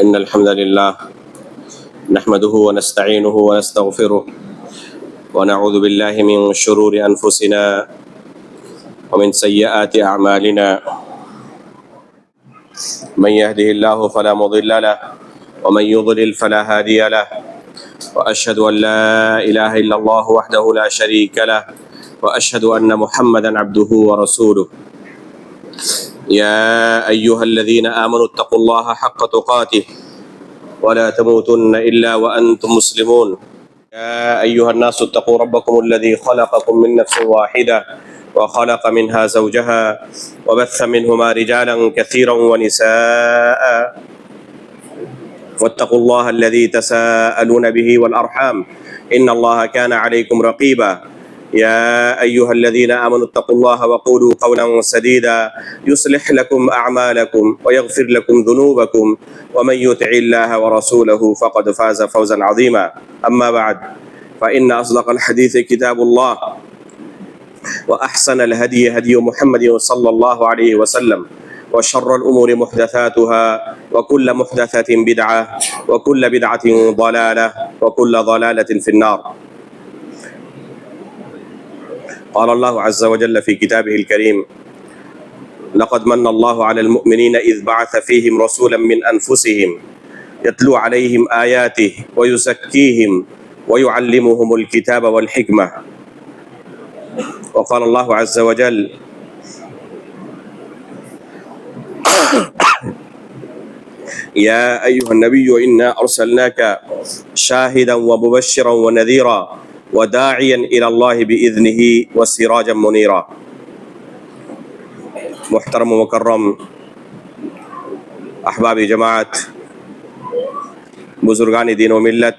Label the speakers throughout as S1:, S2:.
S1: إن الحمد لله نحمده ونستعينه ونستغفره ونعوذ بالله من شرور أنفسنا ومن سيئات أعمالنا. من يهده الله فلا مضل له ومن يضلل فلا هادي له، وأشهد أن لا إله إلا الله وحده لا شريك له، وأشهد أن محمدا عبده ورسوله. يا أيها الذين آمنوا اتقوا الله حق تقاته ولا تموتن إلا وأنتم مسلمون. يا أيها الناس اتقوا ربكم الذي خلقكم من نفس واحدة وخلق منها زوجها وبث منهما رجالا كثيرا ونساء، واتقوا الله الذي تساءلون به والأرحام إن الله كان عليكم رقيبا. يا أيها الذين آمنوا اتقوا الله وقولوا قولا سديدا يصلح لكم أعمالكم ويغفر لكم ذنوبكم، ومن يطع الله ورسوله فقد فاز فوزا عظيما. أما بعد، فإن أصدق الحديث كتاب الله، وأحسن الهدي هدي محمد صلى الله عليه وسلم، وشر الأمور محدثاتها، وكل محدثة بدعة، وكل بدعة ضلالة، وكل ضلالة في النار. قال الله عز وجل في كتابه الكريم: لقد من الله على المؤمنين إذ بعث فيهم رسولا من أنفسهم يتلو عليهم آياته ويزكيهم ويعلمهم الكتاب والحكمة. وقال الله عز وجل: يا أيها النبي إنا أرسلناك شاهدا ومبشرا ونذيرا وداعيا إلى الله بإذنه وسراجا منيرا. محترم و مکرم احباب جماعت، بزرگان دین و ملت،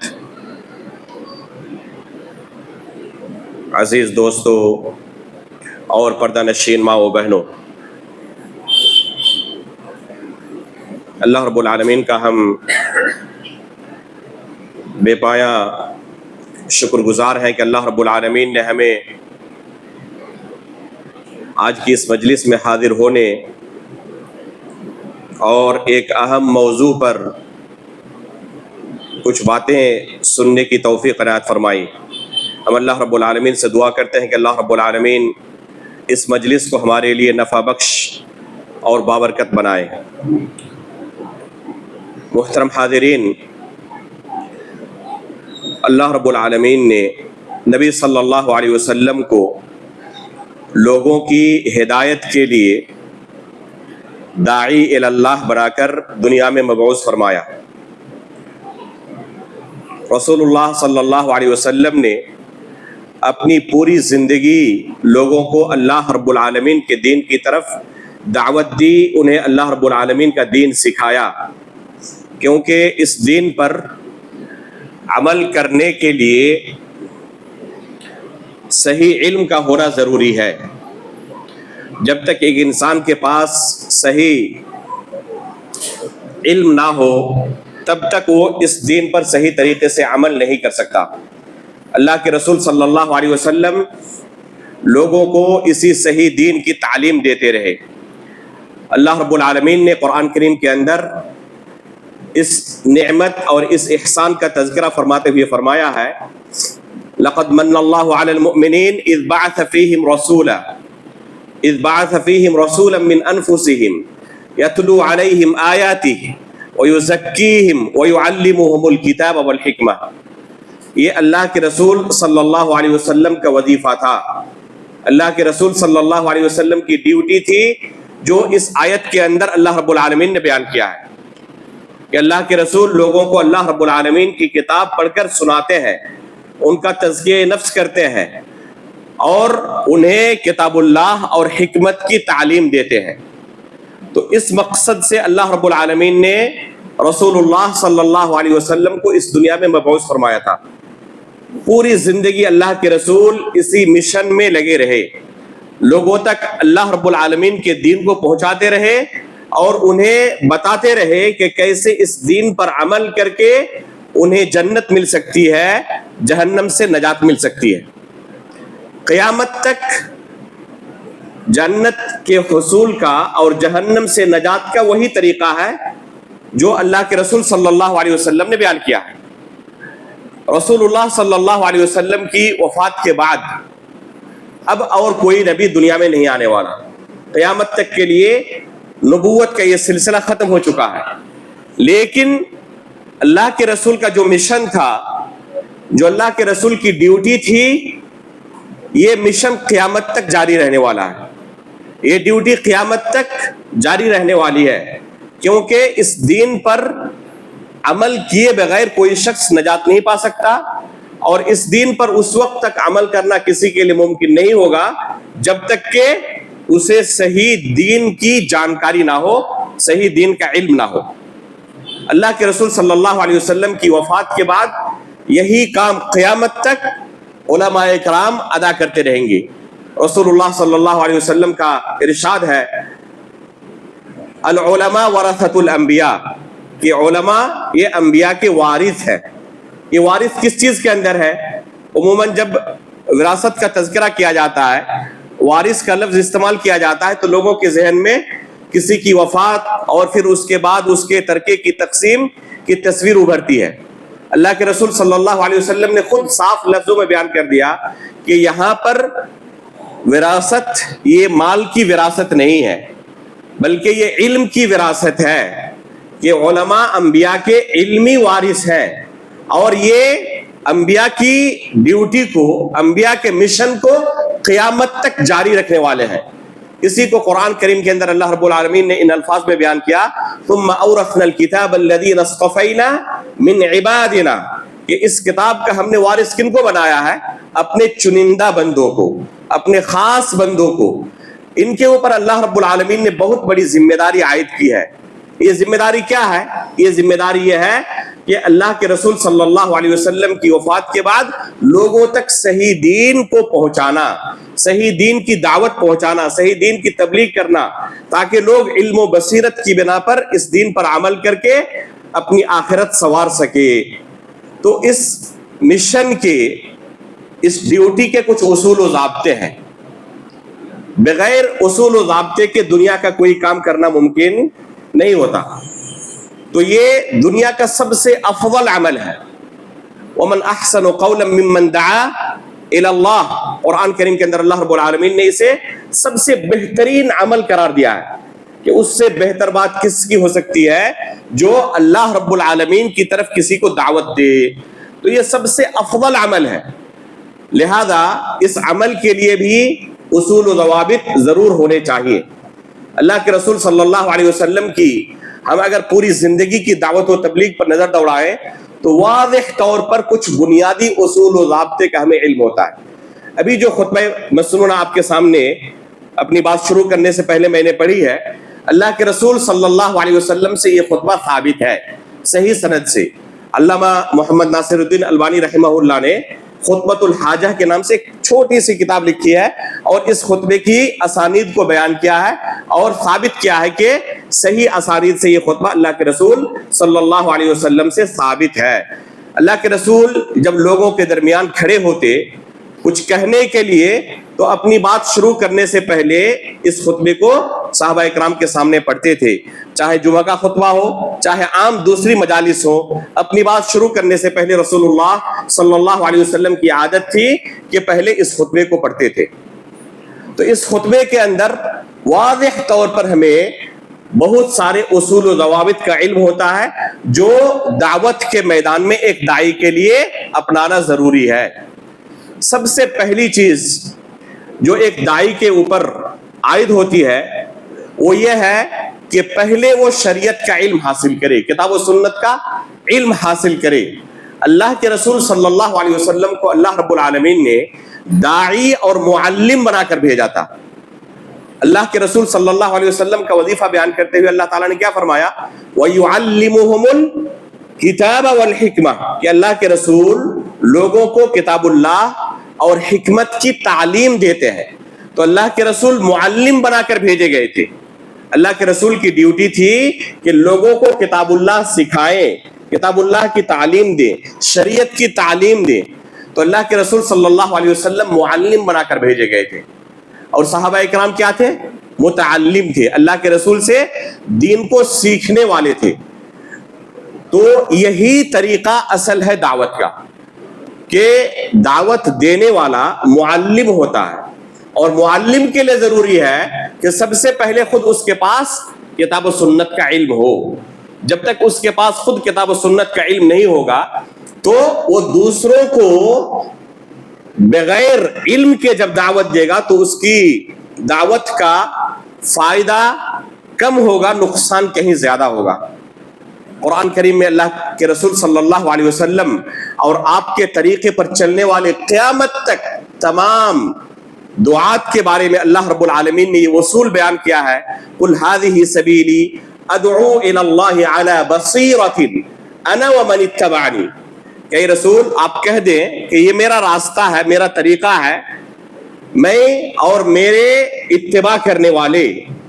S1: عزیز دوستو اور پردہ نشین ماں و بہنوں، اللہ رب العالمین کا ہم بے پایا شکر گزار ہیں کہ اللہ رب العالمین نے ہمیں آج کی اس مجلس میں حاضر ہونے اور ایک اہم موضوع پر کچھ باتیں سننے کی توفیق عنایت فرمائی. ہم اللہ رب العالمین سے دعا کرتے ہیں کہ اللہ رب العالمین اس مجلس کو ہمارے لیے نفع بخش اور بابرکت بنائے. محترم حاضرین، اللہ رب العالمین نے نبی صلی اللہ علیہ وسلم کو لوگوں کی ہدایت کے لیے داعی الی اللہ بنا کر دنیا میں مبعوث فرمایا. رسول اللہ صلی اللہ علیہ وسلم نے اپنی پوری زندگی لوگوں کو اللہ رب العالمین کے دین کی طرف دعوت دی، انہیں اللہ رب العالمین کا دین سکھایا، کیونکہ اس دین پر عمل کرنے کے لیے صحیح علم کا ہونا ضروری ہے. جب تک ایک انسان کے پاس صحیح علم نہ ہو تب تک وہ اس دین پر صحیح طریقے سے عمل نہیں کر سکتا. اللہ کے رسول صلی اللہ علیہ وسلم لوگوں کو اسی صحیح دین کی تعلیم دیتے رہے. اللہ رب العالمین نے قرآن کریم کے اندر اس نعمت اور اس احسان کا تذکرہ فرماتے ہوئے فرمایا ہے: لقد من اللہ علی المؤمنین اذ بعث فیہم رسولا من انفسہم یتلو علیہم آیاتہ ویزکیہم ویعلمہم الکتاب والحکمہ. یہ اللہ کے رسول صلی اللہ علیہ وسلم کا وظیفہ تھا، اللہ کے رسول صلی اللہ علیہ وسلم کی ڈیوٹی تھی، جو اس آیت کے اندر اللہ رب العالمین نے بیان کیا ہے کہ اللہ کے رسول لوگوں کو اللہ رب العالمین کی کتاب پڑھ کر سناتے ہیں، ان کا تزکیہ نفس کرتے ہیں اور انہیں کتاب اللہ اور حکمت کی تعلیم دیتے ہیں. تو اس مقصد سے اللہ رب العالمین نے رسول اللہ صلی اللہ علیہ وسلم کو اس دنیا میں مبعوث فرمایا تھا. پوری زندگی اللہ کے رسول اسی مشن میں لگے رہے، لوگوں تک اللہ رب العالمین کے دین کو پہنچاتے رہے اور انہیں بتاتے رہے کہ کیسے اس دین پر عمل کر کے انہیں جنت مل سکتی ہے، جہنم سے نجات مل سکتی ہے. قیامت تک جنت کے حصول کا اور جہنم سے نجات کا وہی طریقہ ہے جو اللہ کے رسول صلی اللہ علیہ وسلم نے بیان کیا ہے۔ رسول اللہ صلی اللہ علیہ وسلم کی وفات کے بعد اب اور کوئی نبی دنیا میں نہیں آنے والا، قیامت تک کے لیے نبوت کا یہ سلسلہ ختم ہو چکا ہے۔ لیکن اللہ کے رسول کا جو مشن تھا، جو اللہ کے رسول کی ڈیوٹی تھی، یہ مشن قیامت تک جاری رہنے والا ہے۔ یہ ڈیوٹی قیامت تک جاری رہنے والی ہے، کیونکہ اس دین پر عمل کیے بغیر کوئی شخص نجات نہیں پا سکتا، اور اس دین پر اس وقت تک عمل کرنا کسی کے لیے ممکن نہیں ہوگا جب تک کہ اسے صحیح دین کی جانکاری نہ ہو، صحیح دین کا علم نہ ہو۔ اللہ کے رسول صلی اللہ علیہ وسلم کی وفات کے بعد یہی کام قیامت تک علماء کرام ادا کرتے رہیں گے۔ رسول اللہ صلی اللہ علیہ وسلم کا ارشاد ہے، العلماء ورثۃ الانبیاء، کہ علماء یہ انبیاء کے وارث ہیں۔ یہ وارث کس چیز کے اندر ہے؟ عموماً جب وراثت کا تذکرہ کیا جاتا ہے، وارث کا لفظ استعمال کیا جاتا ہے، تو لوگوں کے ذہن میں کسی کی وفات اور پھر اس کے بعد اس کے ترکے کی تقسیم کی تصویر ابھرتی ہے۔ اللہ کے رسول صلی اللہ علیہ وسلم نے خود صاف لفظوں میں بیان کر دیا کہ یہاں پر وراثت یہ مال کی وراثت نہیں ہے، بلکہ یہ علم کی وراثت ہے، کہ علماء انبیاء کے علمی وارث ہیں، اور یہ انبیاء کی ڈیوٹی کو، انبیاء کے مشن کو قیامت تک جاری رکھنے والے ہیں۔ اسی کو قرآن کریم کے اندر اللہ رب العالمین نے ان الفاظ میں بیان کیا، ثم اورثنا الکتاب الذین اصطفینا من عبادنا، کہ اس کتاب کا ہم نے وارث کن کو بنایا ہے؟ اپنے چنندہ بندوں کو، اپنے خاص بندوں کو۔ ان کے اوپر اللہ رب العالمین نے بہت بڑی ذمہ داری عائد کی ہے۔ یہ ذمہ داری کیا ہے؟ یہ ذمہ داری یہ ہے کہ اللہ کے رسول صلی اللہ علیہ وسلم کی وفات کے بعد لوگوں تک صحیح دین کو پہنچانا، صحیح دین کی دعوت پہنچانا، صحیح دین کی تبلیغ کرنا، تاکہ لوگ علم و بصیرت کی بنا پر اس دین پر عمل کر کے اپنی آخرت سنوار سکے۔ تو اس مشن کے، اس ڈیوٹی کے کچھ اصول و ضابطے ہیں۔ بغیر اصول و ضابطے کے دنیا کا کوئی کام کرنا ممکن نہیں ہوتا۔ تو یہ دنیا کا سب سے افضل عمل ہے۔ وَمَنْ أَحْسَنُ قَوْلًا مِّمَّنْ دَعَا إِلَى اللَّهِ، قرآن کریم کے اندر اللہ رب العالمین نے اسے سب سے بہترین عمل قرار دیا ہے، کہ اس سے بہتر بات کس کی ہو سکتی ہے جو اللہ رب العالمین کی طرف کسی کو دعوت دے۔ تو یہ سب سے افضل عمل ہے، لہذا اس عمل کے لیے بھی اصول و ضوابط ضرور ہونے چاہیے۔ اللہ کے رسول صلی اللہ علیہ وسلم کی ہم اگر پوری زندگی کی دعوت و تبلیغ پر نظر دوڑائیں تو واضح طور پر کچھ بنیادی اصول و ضابطے کا ہمیں علم ہوتا ہے۔ ابھی جو خطبہ مسنونہ آپ کے سامنے اپنی بات شروع کرنے سے پہلے میں نے پڑھی ہے، اللہ کے رسول صلی اللہ علیہ وسلم سے یہ خطبہ ثابت ہے صحیح سند سے۔ علامہ محمد ناصر الدین البانی رحمہ اللہ نے خطبۃ الحاجہ کے نام سے ایک چھوٹی سی کتاب لکھی ہے، اور اس خطبے کی اسانید کو بیان کیا ہے اور ثابت کیا ہے کہ صحیح اسانید سے یہ خطبہ اللہ کے رسول صلی اللہ علیہ وسلم سے ثابت ہے۔ اللہ کے رسول جب لوگوں کے درمیان کھڑے ہوتے کچھ کہنے کے لیے، تو اپنی بات شروع کرنے سے پہلے اس خطبے کو صحابہ اکرام کے سامنے پڑھتے تھے، چاہے جمعہ کا خطبہ ہو، چاہے عام دوسری مجالس ہو۔ اپنی بات شروع کرنے سے پہلے رسول اللہ صلی اللہ علیہ وسلم کی عادت تھی کہ پہلے اس خطبے کو پڑھتے تھے۔ تو اس خطبے کے اندر واضح طور پر ہمیں بہت سارے اصول و ضوابط کا علم ہوتا ہے، جو دعوت کے میدان میں ایک داعی کے لیے اپنانا ضروری ہے۔ سب سے پہلی چیز جو ایک داعی کے اوپر عائد ہوتی ہے وہ یہ ہے کہ پہلے وہ شریعت کا علم حاصل کرے، کتاب و سنت کا علم حاصل کرے۔ اللہ کے رسول صلی اللہ علیہ وسلم کو اللہ رب العالمین نے داعی اور معلم بنا کر بھیجا تھا۔ اللہ کے رسول صلی اللہ علیہ وسلم کا وظیفہ بیان کرتے ہوئے اللہ تعالیٰ نے کیا فرمایا؟ وَيُعَلِّمُهُمُ الْكِتَابَ وَالْحِكْمَةَ، کہ اللہ کے رسول لوگوں کو کتاب اللہ اور حکمت کی تعلیم دیتے ہیں۔ تو اللہ کے رسول معلم بنا کر بھیجے گئے تھے۔ اللہ کے رسول کی ڈیوٹی تھی کہ لوگوں کو کتاب اللہ سکھائیں، کتاب اللہ کی تعلیم دیں، شریعت کی تعلیم دیں۔ تو اللہ کے رسول صلی اللہ علیہ وسلم معلم بنا کر بھیجے گئے تھے، اور صحابہ اکرام کیا تھے؟ متعلم تھے، اللہ کے رسول سے دین کو سیکھنے والے تھے۔ تو یہی طریقہ اصل ہے دعوت کا، کہ دعوت دینے والا معلم ہوتا ہے، اور معلم کے لیے ضروری ہے کہ سب سے پہلے خود اس کے پاس کتاب و سنت کا علم ہو۔ جب تک اس کے پاس خود کتاب و سنت کا علم نہیں ہوگا تو وہ دوسروں کو بغیر علم کے جب دعوت دے گا تو اس کی دعوت کا فائدہ کم ہوگا، نقصان کہیں زیادہ ہوگا۔ قرآن کریم میں اللہ کے رسول صلی اللہ علیہ وسلم اور آپ کے طریقے پر چلنے والے قیامت تک تمام دعات کے بارے میں اللہ رب العالمین نے یہ اصول بیان کیا ہے، قل هذه سبیلی ادعو الی اللہ علی بصیرۃ انا ومن اتبعنی، کہ رسول آپ کہہ دیں کہ یہ میرا راستہ ہے، میرا طریقہ ہے، میں اور میرے اتباع کرنے والے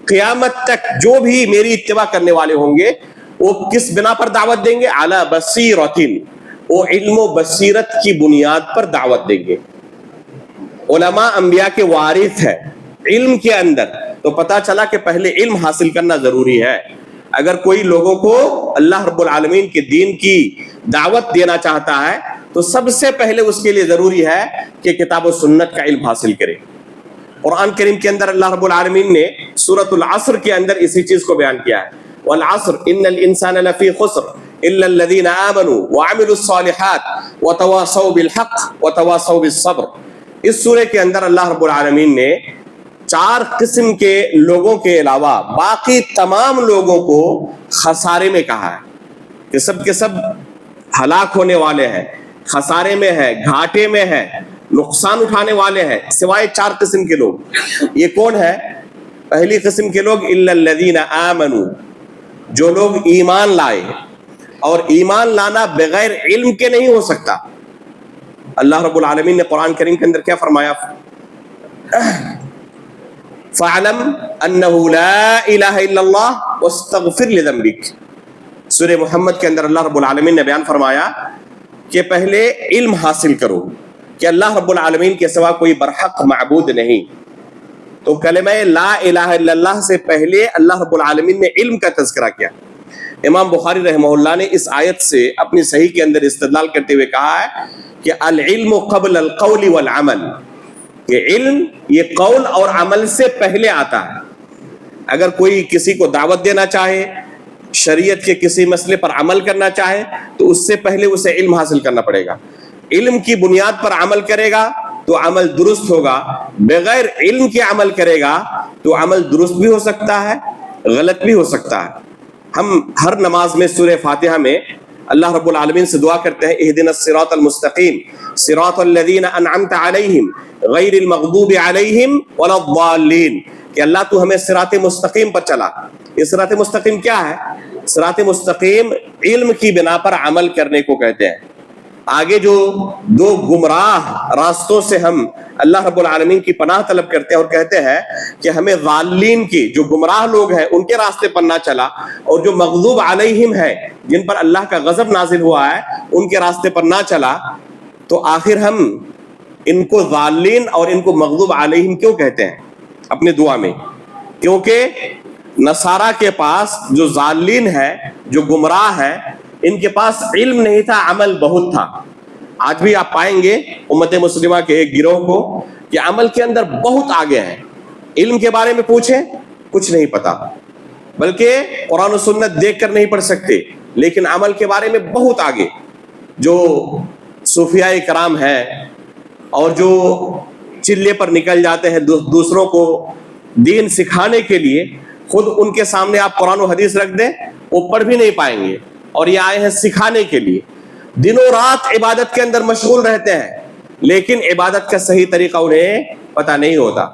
S1: قیامت تک جو بھی میری اتباع کرنے والے ہوں گے وہ کس بنا پر دعوت دیں گے؟ علی بصیرۃ، وہ علم و بصیرت کی بنیاد پر دعوت دیں گے۔ علماء انبیاء کے وارث ہے علم کے اندر، تو پتہ چلا کہ پہلے علم حاصل کرنا ضروری ہے۔ اگر کوئی لوگوں کو اللہ رب العالمین کے دین کی دعوت دینا چاہتا ہے تو سب سے پہلے اس کے لیے ضروری ہے کہ کتاب و سنت کا علم حاصل کرے۔ قرآن کریم کے اندر اللہ رب العالمین نے سورۃ العصر کے اندر اسی چیز کو بیان کیا ہے، والعصر ان الانسان لفی خسر الا الذین آمنوا وعملوا الصالحات وتواصوا بالحق وتواصوا بالصبر۔ اس سورے کے اندر اللہ رب العالمین نے 4 قسم کے لوگوں کے علاوہ باقی تمام لوگوں کو خسارے میں کہا ہے، کہ سب کے سب ہلاک ہونے والے ہیں، خسارے میں ہے، گھاٹے میں ہے، نقصان اٹھانے والے ہیں، سوائے 4 قسم کے لوگ۔ یہ کون ہے؟ پہلی قسم کے لوگ الا الذین آمنوا، جو لوگ ایمان لائے، اور ایمان لانا بغیر علم کے نہیں ہو سکتا۔ اللہ رب العالمین نے قرآن کریم کے اندر کیا فرمایا؟ فَاعْلَمْ أَنَّهُ لَا إِلَهَ إِلَّا اللَّهُ وَاسْتَغْفِرْ لِذَنبِكَ۔ سورہ محمد کے اندر اللہ رب العالمین نے بیان فرمایا کہ پہلے علم حاصل کرو کہ اللہ رب العالمین کے سوا کوئی برحق معبود نہیں۔ تو کلمہ لا الہ الا اللہ سے پہلے اللہ رب العالمین نے علم کا تذکرہ کیا۔ امام بخاری رحمہ اللہ نے اس آیت سے اپنی صحیح کے اندر استدلال کرتے ہوئے کہا ہے کہ العلم قبل القول والعمل، کہ علم یہ قول اور عمل سے پہلے آتا ہے۔ اگر کوئی کسی کو دعوت دینا چاہے، شریعت کے کسی مسئلے پر عمل کرنا چاہے تو اس سے پہلے اسے علم حاصل کرنا پڑے گا۔ علم کی بنیاد پر عمل کرے گا تو عمل درست ہوگا، بغیر علم کے عمل کرے گا تو عمل درست بھی ہو سکتا ہے، غلط بھی ہو سکتا ہے۔ ہم ہر نماز میں سورہ فاتحہ میں اللہ رب العالمین سے دعا کرتے ہیں اہدنا الصراط المستقیم صراط الذین انعمت علیہم غیر المغضوب علیہم ولا الضالین، کہ اللہ تو ہمیں صراط مستقیم پر چلا۔ یہ صراط مستقیم کیا ہے؟ صراط مستقیم علم کی بنا پر عمل کرنے کو کہتے ہیں۔ آگے جو 2 گمراہ راستوں سے ہم اللہ رب العالمین کی پناہ طلب کرتے ہیں اور کہتے ہیں کہ ہمیں ضالین کی، جو گمراہ لوگ ہیں ان کے راستے پر نہ چلا، اور جو مغضوب علیہم ہے جن پر اللہ کا غضب نازل ہوا ہے ان کے راستے پر نہ چلا، تو آخر ہم ان کو ضالین اور ان کو مغضوب علیہم کیوں کہتے ہیں اپنے دعا میں؟ کیونکہ نصارہ کے پاس جو ضالین ہے، جو گمراہ ہے، ان کے پاس علم نہیں تھا، عمل بہت تھا۔ آج بھی آپ پائیں گے امت مسلمہ کے ایک گروہ کو کہ عمل کے اندر بہت آگے ہیں، علم کے بارے میں پوچھیں کچھ نہیں پتا، بلکہ قرآن و سنت دیکھ کر نہیں پڑھ سکتے، لیکن عمل کے بارے میں بہت آگے۔ جو صوفیاء کرام ہیں اور جو چلے پر نکل جاتے ہیں دوسروں کو دین سکھانے کے لیے، خود ان کے سامنے آپ قرآن و حدیث رکھ دیں وہ پڑھ بھی نہیں پائیں گے، اور یہ آئے ہیں سکھانے کے لیے۔ دنوں رات عبادت کے اندر مشغول رہتے ہیں، لیکن عبادت کا صحیح طریقہ انہیں پتہ نہیں ہوتا۔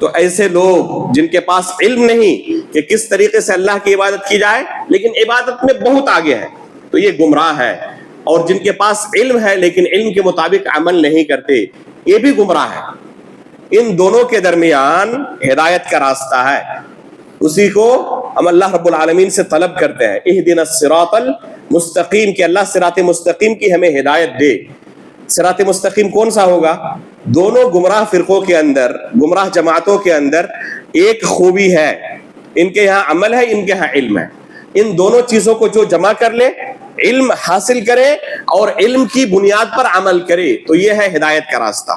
S1: تو ایسے لوگ جن کے پاس علم نہیں کہ کس طریقے سے اللہ کی عبادت کی جائے، لیکن عبادت میں بہت آگے ہے، تو یہ گمراہ ہے۔ اور جن کے پاس علم ہے لیکن علم کے مطابق عمل نہیں کرتے، یہ بھی گمراہ ہے۔ ان دونوں کے درمیان ہدایت کا راستہ ہے، اسی کو ہم اللہ رب العالمین سے طلب کرتے ہیں اہدنا الصراط المستقیم، کہ اللہ صراط مستقیم کی ہمیں ہدایت دے۔ صراط مستقیم کون سا ہوگا؟ دونوں گمراہ فرقوں کے اندر، گمراہ جماعتوں کے اندر ایک خوبی ہے، ان کے یہاں عمل ہے، ان کے یہاں علم ہے۔ ان دونوں چیزوں کو جو جمع کر لے، علم حاصل کرے اور علم کی بنیاد پر عمل کرے، تو یہ ہے ہدایت کا راستہ۔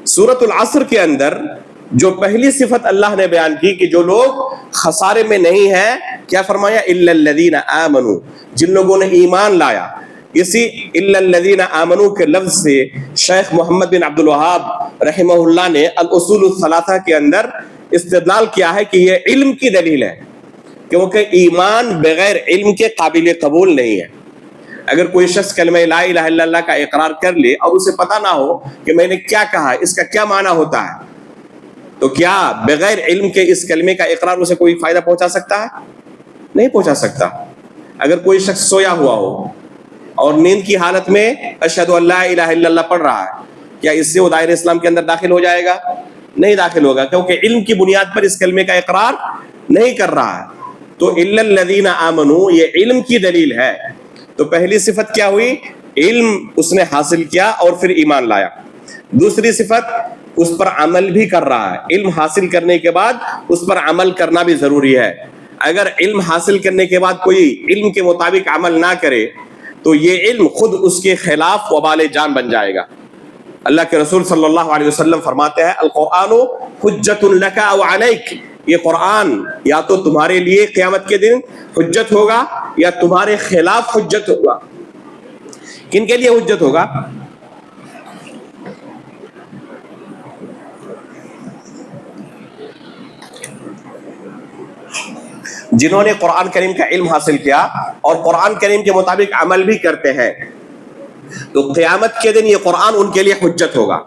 S1: سورۃ العصر کے اندر جو پہلی صفت اللہ نے بیان کی کہ جو لوگ خسارے میں نہیں ہیں، کیا فرمایا؟ الا الذین آمنوا، جن لوگوں نے ایمان لایا۔ اسی الا الذین آمنوا کے لفظ سے شیخ محمد بن عبد الوہاب رحمہ اللہ نے الاصول الثلاثہ کے اندر استدلال کیا ہے کہ یہ علم کی دلیل ہے، کیونکہ ایمان بغیر علم کے قابل قبول نہیں ہے۔ اگر کوئی شخص کلمہ لا الہ الا اللہ کا اقرار کر لے اور اسے پتہ نہ ہو کہ میں نے کیا کہا، اس کا کیا معنی ہوتا ہے، تو کیا بغیر علم کے اس کلمے کا اقرار اسے کوئی فائدہ پہنچا سکتا ہے؟ نہیں پہنچا سکتا۔ اگر کوئی شخص سویا ہوا ہو اور نیند کی حالت میں اشہد ان لا الہ الا اللہ پڑھ رہا ہے، کیا اس سے وہ دائرہ اسلام کے اندر داخل ہو جائے گا؟ نہیں داخل ہوگا، کیونکہ علم کی بنیاد پر اس کلمے کا اقرار نہیں کر رہا ہے۔ تو الا الذین آمنوا یہ علم کی دلیل ہے۔ تو پہلی صفت کیا ہوئی؟ علم اس نے حاصل کیا اور پھر ایمان لایا۔ دوسری صفت اس پر عمل بھی کر رہا ہے۔ علم حاصل کرنے کے بعد اس پر عمل کرنا بھی ضروری ہے۔ اگر علم حاصل کرنے کے بعد کوئی علم کے مطابق عمل نہ کرے تو یہ علم خود اس کے خلاف وبال جان بن جائے گا۔ اللہ کے رسول صلی اللہ علیہ وسلم فرماتے ہیں القرآن حجت لک او علیک، یہ قرآن یا تو تمہارے لیے قیامت کے دن حجت ہوگا یا تمہارے خلاف حجت ہوگا۔ کن کے لیے حجت ہوگا؟ جنہوں نے قرآن کریم کا علم حاصل کیا اور قرآن کریم کے مطابق عمل بھی کرتے ہیں، تو قیامت کے دن یہ قرآن ان کے لیے حجت ہوگا۔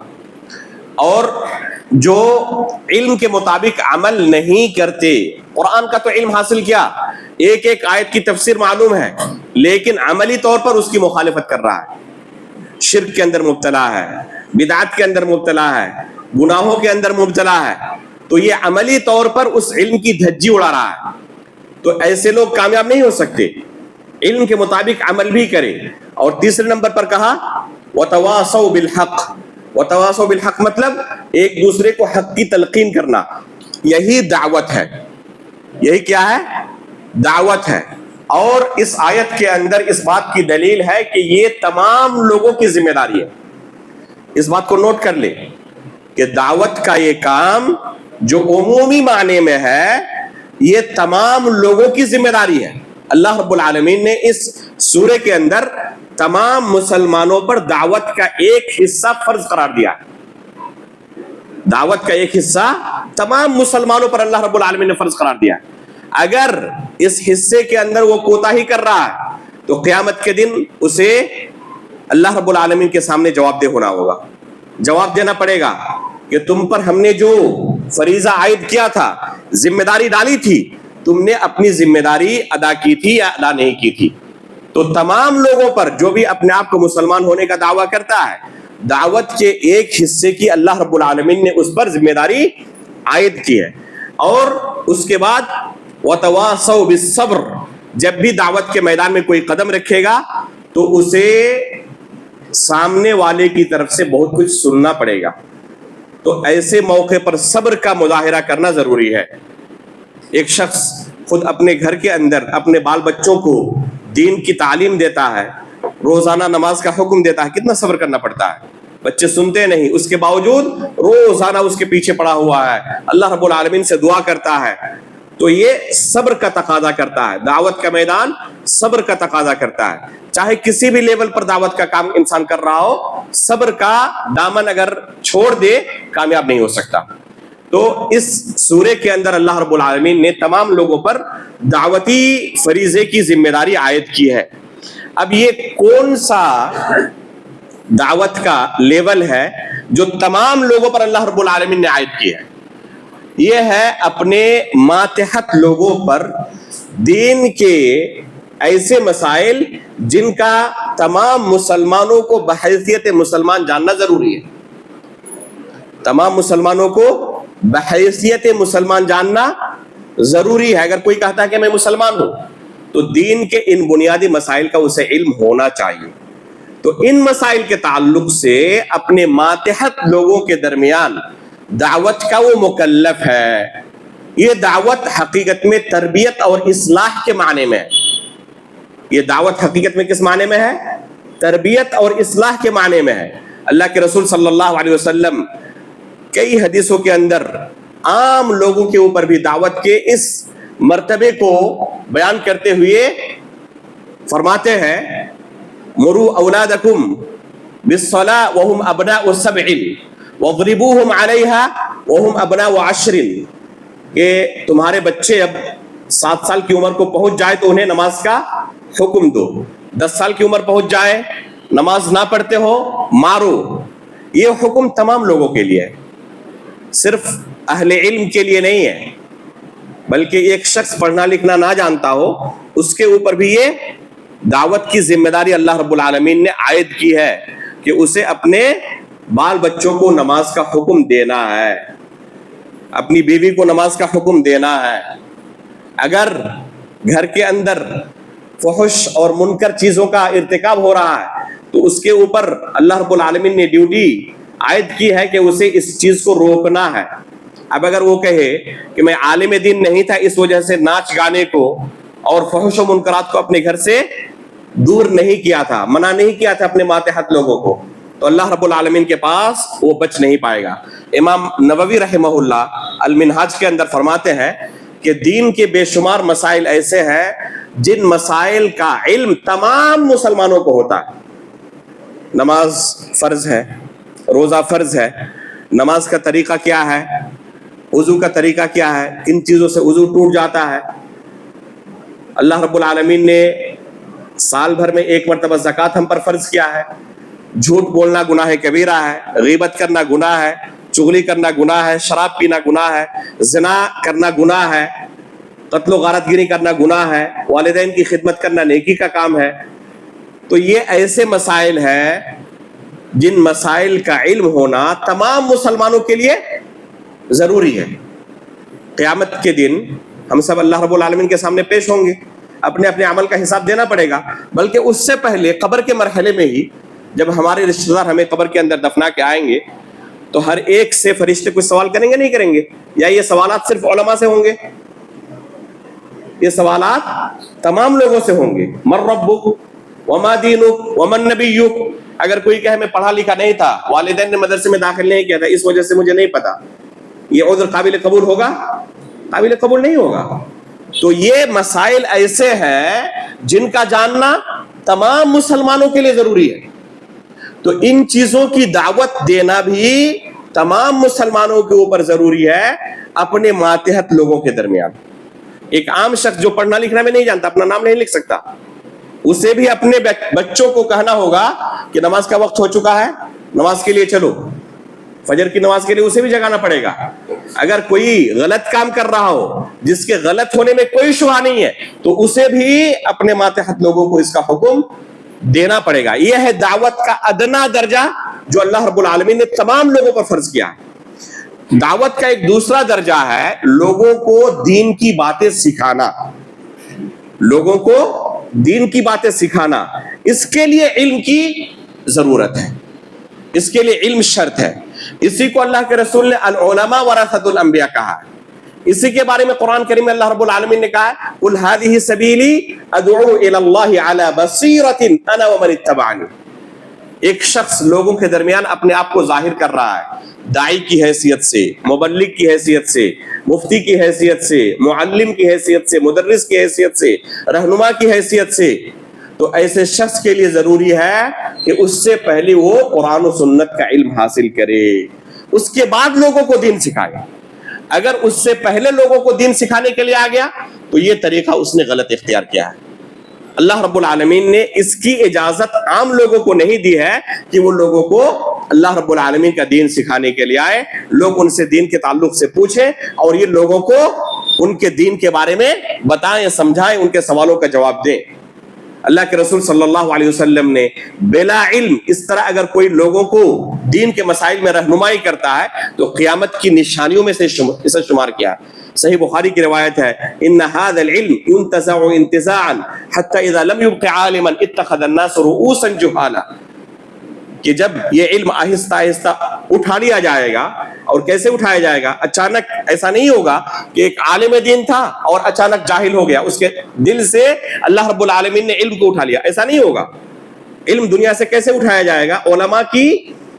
S1: اور جو علم کے مطابق عمل نہیں کرتے، قرآن کا تو علم حاصل کیا، ایک ایک آیت کی تفسیر معلوم ہے، لیکن عملی طور پر اس کی مخالفت کر رہا ہے، شرک کے اندر مبتلا ہے، بدعت کے اندر مبتلا ہے، گناہوں کے اندر مبتلا ہے، تو یہ عملی طور پر اس علم کی دھجی اڑا رہا ہے۔ تو ایسے لوگ کامیاب نہیں ہو سکتے، علم کے مطابق عمل بھی کرے۔ اور تیسرے نمبر پر کہا وَتَوَاصَوْا بِالْحَقِّ، وَتَوَاصَوْا بِالْحَقِّ مطلب ایک دوسرے کو حق کی تلقین کرنا، یہی دعوت ہے۔ یہی کیا ہے؟ دعوت ہے۔ اور اس آیت کے اندر اس بات کی دلیل ہے کہ یہ تمام لوگوں کی ذمہ داری ہے۔ اس بات کو نوٹ کر لے کہ دعوت کا یہ کام جو عمومی معنی میں ہے، یہ تمام لوگوں کی ذمہ داری ہے۔ اللہ رب العالمین نے اس سورے کے اندر تمام مسلمانوں پر دعوت کا ایک حصہ فرض قرار دیا ہے۔ دعوت کا ایک حصہ تمام مسلمانوں پر اللہ رب العالمین نے فرض قرار دیا ہے۔ اگر اس حصے کے اندر وہ کوتاہی کر رہا ہے تو قیامت کے دن اسے اللہ رب العالمین کے سامنے جواب دہ ہونا ہوگا، جواب دینا پڑے گا کہ تم پر ہم نے جو فریضہ عائد کیا تھا، ذمہ داری ڈالی تھی، تم نے اپنی ذمہ داری ادا کی تھی یا ادا نہیں کی تھی۔ تو تمام لوگوں پر جو بھی اپنے آپ کو مسلمان ہونے کا دعویٰ کرتا ہے، دعوت کے ایک حصے کی اللہ رب العالمین نے اس پر ذمہ داری عائد کی ہے۔ اور اس کے بعد وَتَوَاصَوْا بِالصَّبْرِ، جب بھی دعوت کے میدان میں کوئی قدم رکھے گا تو اسے سامنے والے کی طرف سے بہت کچھ سننا پڑے گا، تو ایسے موقع پر صبر کا مظاہرہ کرنا ضروری ہے۔ ایک شخص خود اپنے گھر کے اندر اپنے بال بچوں کو دین کی تعلیم دیتا ہے، روزانہ نماز کا حکم دیتا ہے، کتنا صبر کرنا پڑتا ہے۔ بچے سنتے نہیں، اس کے باوجود روزانہ اس کے پیچھے پڑا ہوا ہے، اللہ رب العالمین سے دعا کرتا ہے۔ تو یہ صبر کا تقاضا کرتا ہے، دعوت کا میدان صبر کا تقاضا کرتا ہے۔ چاہے کسی بھی لیول پر دعوت کا کام انسان کر رہا ہو، صبر کا دامن اگر چھوڑ دے کامیاب نہیں ہو سکتا۔ تو اس سورے کے اندر اللہ رب العالمین نے تمام لوگوں پر دعوتی فریضے کی ذمہ داری عائد کی ہے۔ اب یہ کون سا دعوت کا لیول ہے جو تمام لوگوں پر اللہ رب العالمین نے عائد کی ہے؟ یہ ہے اپنے ماتحت لوگوں پر دین کے ایسے مسائل جن کا تمام مسلمانوں کو بحیثیت مسلمان جاننا ضروری ہے۔ تمام مسلمانوں کو بحیثیت مسلمان جاننا ضروری ہے۔ اگر کوئی کہتا ہے کہ میں مسلمان ہوں تو دین کے ان بنیادی مسائل کا اسے علم ہونا چاہیے۔ تو ان مسائل کے تعلق سے اپنے ماتحت لوگوں کے درمیان دعوت کا وہ مکلف ہے۔ یہ دعوت حقیقت میں تربیت اور اصلاح کے معنی میں ہے. یہ دعوت حقیقت میں کس معنی میں ہے؟ تربیت اور اصلاح کے معنی میں ہے. اللہ کے رسول صلی اللہ علیہ وسلم کئی حدیثوں کے اندر عام لوگوں کے اوپر بھی دعوت کے اس مرتبے کو بیان کرتے ہوئے فرماتے ہیں مروا اولادکم بالصلاۃ وهم ابناء 7 واضربوهم علیها وهم ابناء 10. کہ تمہارے بچے اب 7 سال کی عمر کو پہنچ جائے تو انہیں نماز کا حکم دو. 10 سال کی عمر پہنچ جائے نماز نہ پڑھتے ہو مارو. یہ حکم تمام لوگوں کے لیے ہے, صرف اہل علم کے لیے نہیں ہے, بلکہ ایک شخص پڑھنا لکھنا نہ جانتا ہو اس کے اوپر بھی یہ دعوت کی ذمہ داری اللہ رب العالمین نے عائد کی ہے کہ اسے اپنے بال بچوں کو نماز کا حکم دینا ہے, اپنی بیوی کو نماز کا حکم دینا ہے. اگر گھر کے اندر فحش اور منکر چیزوں کا ارتکاب ہو رہا ہے تو اس کے اوپر اللہ رب العالمین نے ڈیوٹی عائد کی ہے کہ اسے اس چیز کو روکنا ہے. اب اگر وہ کہے کہ میں عالم دین نہیں تھا اس وجہ سے ناچ گانے کو اور فحش و منکرات کو اپنے گھر سے دور نہیں کیا تھا, منع نہیں کیا تھا اپنے ماتحت لوگوں کو, تو اللہ رب العالمین کے پاس وہ بچ نہیں پائے گا. امام نووی رحمہ اللہ المنہاج کے اندر فرماتے ہیں کہ دین کے بے شمار مسائل ایسے ہیں جن مسائل کا علم تمام مسلمانوں کو ہوتا ہے. نماز فرض ہے, روزہ فرض ہے, نماز کا طریقہ کیا ہے, وضو کا طریقہ کیا ہے, کن چیزوں سے وضو ٹوٹ جاتا ہے. اللہ رب العالمین نے سال بھر میں 1 مرتبہ زکوٰۃ ہم پر فرض کیا ہے. جھوٹ بولنا گناہ کبیرہ ہے, غیبت کرنا گناہ ہے, چغلی کرنا گناہ ہے, شراب پینا گناہ ہے, زنا کرنا گناہ ہے, قتل و غارت گیری کرنا گناہ ہے, والدین کی خدمت کرنا نیکی کا کام ہے. تو یہ ایسے مسائل ہیں جن مسائل کا علم ہونا تمام مسلمانوں کے لیے ضروری ہے. قیامت کے دن ہم سب اللہ رب العالمین کے سامنے پیش ہوں گے, اپنے اپنے عمل کا حساب دینا پڑے گا. بلکہ اس سے پہلے قبر کے مرحلے میں ہی جب ہمارے رشتہ دار ہمیں قبر کے اندر دفنا کے آئیں گے تو ہر ایک سے فرشتے کچھ سوال کریں گے نہیں کریں گے, یا یہ سوالات صرف علماء سے ہوں گے؟ یہ سوالات تمام لوگوں سے ہوں گے. من ربک وما دینک ومن نبیک. اگر کوئی کہے میں پڑھا لکھا نہیں تھا, والدین نے مدرسے میں داخل نہیں کیا تھا, اس وجہ سے مجھے نہیں پتا, یہ عذر قابل قبول ہوگا؟ قابل قبول نہیں ہوگا. تو یہ مسائل ایسے ہیں جن کا جاننا تمام مسلمانوں کے لیے ضروری ہے. تو ان چیزوں کی دعوت دینا بھی تمام مسلمانوں کے اوپر ضروری ہے اپنے ماتحت لوگوں کے درمیان. ایک عام شخص جو پڑھنا لکھنا میں نہیں جانتا, اپنا نام نہیں لکھ سکتا, اسے بھی اپنے بچوں کو کہنا ہوگا کہ نماز کا وقت ہو چکا ہے, نماز کے لیے چلو. فجر کی نماز کے لیے اسے بھی جگانا پڑے گا. اگر کوئی غلط کام کر رہا ہو جس کے غلط ہونے میں کوئی شبہ نہیں ہے تو اسے بھی اپنے ماتحت لوگوں کو اس کا حکم دینا پڑے گا. یہ ہے دعوت کا ادنا درجہ جو اللہ رب العالمین نے تمام لوگوں پر فرض کیا ہے. دعوت کا ایک دوسرا درجہ ہے لوگوں کو دین کی باتیں سکھانا. لوگوں کو دین کی باتیں سکھانا, اس کے لیے علم کی ضرورت ہے, اس کے لیے علم شرط ہے. اسی کو اللہ کے رسول نے العلماء ورثۃ الانبیاء کہا ہے. اسی کے بارے میں قرآن کریم میں اللہ رب العالمین نے کہا ہے قل هذه سبیلی ادعو الی اللہ علی بصیرۃ انا ومن اتبعنی. ایک شخص لوگوں کے درمیان اپنے آپ کو ظاہر کر رہا ہے, داعی کی حیثیت سے, مبلغ کی حیثیت سے, مفتی کی حیثیت سے, معلم کی حیثیت سے, مدرس کی حیثیت سے, رہنما کی حیثیت سے. تو ایسے شخص کے لیے ضروری ہے کہ اس سے پہلے وہ قرآن و سنت کا علم حاصل کرے, اس کے بعد لوگوں کو دین سکھائے. اگر اس سے پہلے لوگوں کو دین سکھانے کے لیے آ گیا تو یہ طریقہ اس نے غلط اختیار کیا ہے. اللہ رب العالمین نے اس کی اجازت عام لوگوں کو نہیں دی ہے کہ وہ لوگوں کو اللہ رب العالمین کا دین سکھانے کے لیے آئے, لوگ ان سے دین کے تعلق سے پوچھیں اور یہ لوگوں کو ان کے دین کے بارے میں بتائیں, سمجھائیں, ان کے سوالوں کا جواب دیں. اللہ کے رسول صلی اللہ علیہ وسلم نے بلا علم اس طرح اگر کوئی لوگوں کو دین کے مسائل میں رہنمائی کرتا ہے تو قیامت کی نشانیوں میں سے اسے شمار کیا. صحیح بخاری کی روایت ہے ان هذا العلم ينتزع انتزاعا حتى اذا لم يبق عالما اتخذ الناس رؤوسا جهالا. کہ جب یہ علم آہستہ آہستہ اٹھا لیا جائے گا اور کیسے اٹھایا جائے گا؟ اچانک ایسا نہیں ہوگا کہ ایک عالم دین تھا اور اچانک جاہل ہو گیا، اس کے دل سے اللہ رب العالمین نے علم کو اٹھا لیا، ایسا نہیں ہوگا۔ علم دنیا سے کیسے اٹھایا جائے گا؟ علماء کی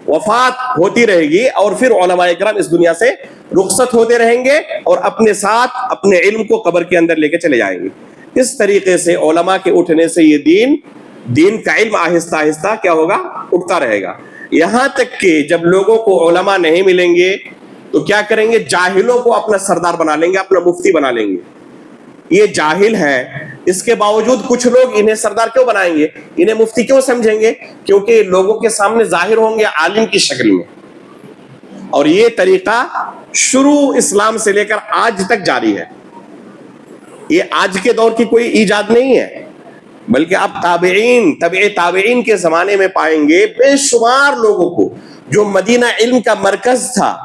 S1: وفات ہوتی رہے گی اور پھر علماء کرام اس دنیا سے رخصت ہوتے رہیں گے اور اپنے ساتھ اپنے علم کو قبر کے اندر لے کے چلے جائیں گے۔ اس طریقے سے علماء کے اٹھنے سے یہ دین کا علم آہستہ آہستہ کیا ہوگا؟ اٹھتا رہے گا، یہاں تک کہ جب لوگوں کو علماء نہیں ملیں گے تو کیا کریں گے؟ جاہلوں کو اپنا سردار بنا لیں گے، اپنا مفتی بنا لیں گے۔ یہ جاہل ہے، اس کے باوجود کچھ لوگ انہیں سردار کیوں بنائیں گے، انہیں مفتی کیوں سمجھیں گے؟ کیونکہ لوگوں کے سامنے ظاہر ہوں گے عالم کی شکل میں۔ اور یہ طریقہ شروع اسلام سے لے کر آج تک جاری ہے، یہ آج کے دور کی کوئی ایجاد نہیں ہے، بلکہ آپ تابعین کے زمانے میں پائیں گے بے شمار لوگوں کو جو مدینہ علم کا مرکز تھا،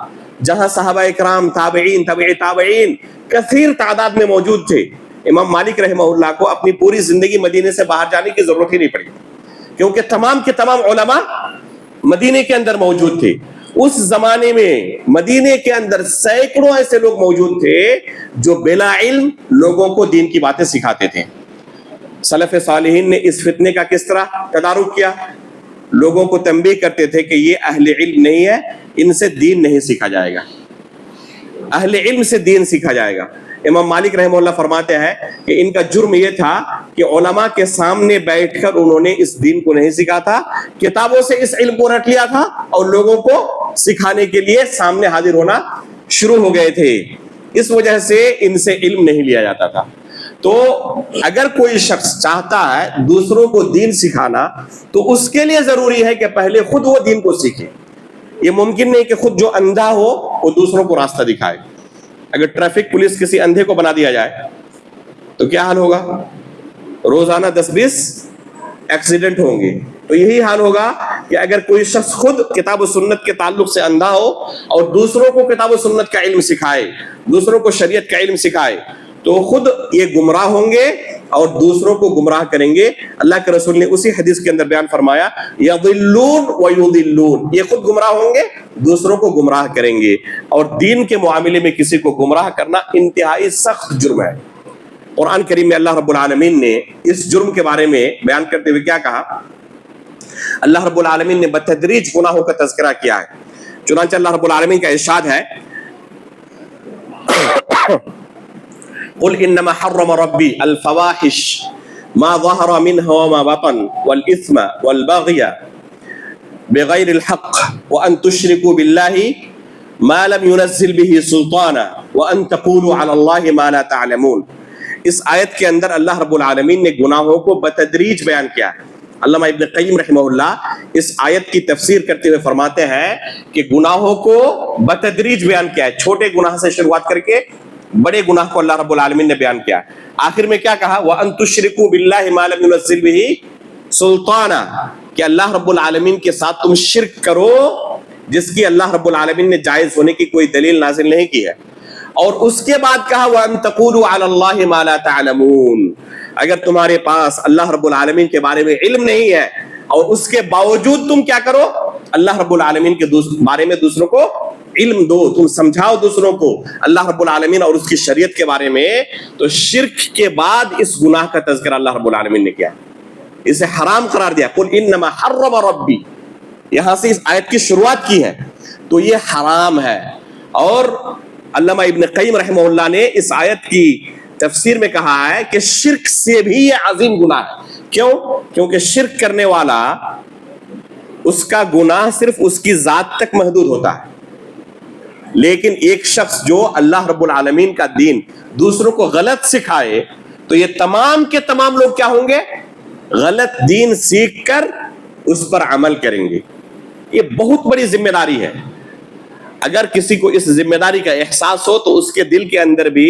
S1: جہاں صحابہ اکرام، تابعین، تابعین کثیر تعداد میں موجود تھے۔ امام مالک رحمہ اللہ کو اپنی پوری زندگی مدینے سے باہر جانے کی ضرورت ہی نہیں پڑی، کیونکہ تمام کے تمام علماء مدینے کے اندر موجود تھے۔ اس زمانے میں مدینے کے اندر سینکڑوں ایسے لوگ موجود تھے جو بلا علم لوگوں کو دین کی باتیں سکھاتے تھے۔ سلف صالحین نے اس فتنے کا کس طرح تدارک کیا؟ لوگوں کو تنبیہ کرتے تھے کہ یہ اہل علم نہیں ہے، ان سے دین نہیں سیکھا جائے گا، اہل علم سے دین سیکھا جائے گا۔ امام مالک رحمہ اللہ فرماتے ہیں کہ ان کا جرم یہ تھا کہ علماء کے سامنے بیٹھ کر انہوں نے اس دین کو نہیں سیکھا تھا، کتابوں سے اس علم کو رٹ لیا تھا اور لوگوں کو سکھانے کے لیے سامنے حاضر ہونا شروع ہو گئے تھے، اس وجہ سے ان سے علم نہیں لیا جاتا تھا۔ تو اگر کوئی شخص چاہتا ہے دوسروں کو دین سکھانا تو اس کے لیے ضروری ہے کہ پہلے خود وہ دین کو سیکھے۔ یہ ممکن نہیں کہ خود جو اندھا ہو وہ دوسروں کو راستہ دکھائے۔ اگر ٹریفک پولیس کسی اندھے کو بنا دیا جائے تو کیا حال ہوگا؟ روزانہ 10-20 ایکسیڈنٹ ہوں گے۔ تو یہی حال ہوگا کہ اگر کوئی شخص خود کتاب و سنت کے تعلق سے اندھا ہو اور دوسروں کو کتاب و سنت کا علم سکھائے، دوسروں کو شریعت کا علم سکھائے، تو خود یہ گمراہ ہوں گے اور دوسروں کو گمراہ کریں گے۔ اللہ کے رسول نے اسی حدیث کے اندر بیان فرمایا، یضلون ویضلون، یہ خود گمراہ ہوں گے، دوسروں کو گمراہ کریں گے۔ اور دین کے معاملے میں کسی کو گمراہ کرنا انتہائی سخت جرم ہے۔ قرآن کریم میں اللہ رب العالمین نے اس جرم کے بارے میں بیان کرتے ہوئے کیا کہا؟ اللہ رب العالمین نے بتدریج گناہوں کا تذکرہ کیا ہے۔ چنانچہ اللہ رب العالمین کا ارشاد ہے، قل انما حرم ربی الفواحش ما ظهر منها وما بطن والاثم والبغي بغیر الحق وان تشركوا بالله ما لم ينزل به سلطانا وان تقولوا على الله ما لا تعلمون۔ اس آیت کے اندر اللہ رب العالمین نے گناہوں کو بتدریج بیان کیا ہے۔ علامہ ابن قیم رحمہ اللہ اس آیت کی تفسیر کرتے ہوئے فرماتے ہیں کہ گناہوں کو بتدریج بیان کیا ہے، چھوٹے گناہ سے شروعات کر کے بڑے گناہ کو اللہ رب العالمین نے بیان کیا۔ آخر میں کیا کہا؟ وَأَن تُشْرِكُوا بِاللَّهِ مَا لَمْ يُنَزِّلْ بِهِ سُلْطَانًا، کہ اللہ رب العالمین کے ساتھ تم شرک کرو جس کی اللہ رب العالمین نے جائز ہونے کی کوئی دلیل نازل نہیں کی ہے۔ اور اس کے بعد کہا وَأَن تَقُولُوا عَلَى اللَّهِ مَا لَا تَعْلَمُونَ، اگر تمہارے پاس اللہ رب العالمین کے بارے میں علم نہیں ہے اور اس کے باوجود تم کیا کرو؟ اللہ رب العالمین کے بارے میں دوسروں کو علم دو، تم سمجھاؤ دوسروں کو اللہ رب العالمین اور اس کی شریعت کے بارے میں، تو شرک کے بعد اس گناہ کا تذکرہ اللہ رب العالمین نے کیا، اسے حرام قرار دیا۔ قل انما حرم ربی، یہاں سے اس آیت کی شروعات کی ہے، تو یہ حرام ہے۔ اور علامہ ابن قیم رحمہ اللہ نے اس آیت کی تفسیر میں کہا ہے کہ شرک سے بھی یہ عظیم گناہ ہے۔ کیوں؟ کیونکہ شرک کرنے والا اس کا گناہ صرف اس کی ذات تک محدود ہوتا ہے، لیکن ایک شخص جو اللہ رب العالمین کا دین دوسروں کو غلط سکھائے تو یہ تمام کے تمام لوگ کیا ہوں گے؟ غلط دین سیکھ کر اس پر عمل کریں گے۔ یہ بہت بڑی ذمہ داری ہے۔ اگر کسی کو اس ذمہ داری کا احساس ہو تو اس کے دل کے اندر بھی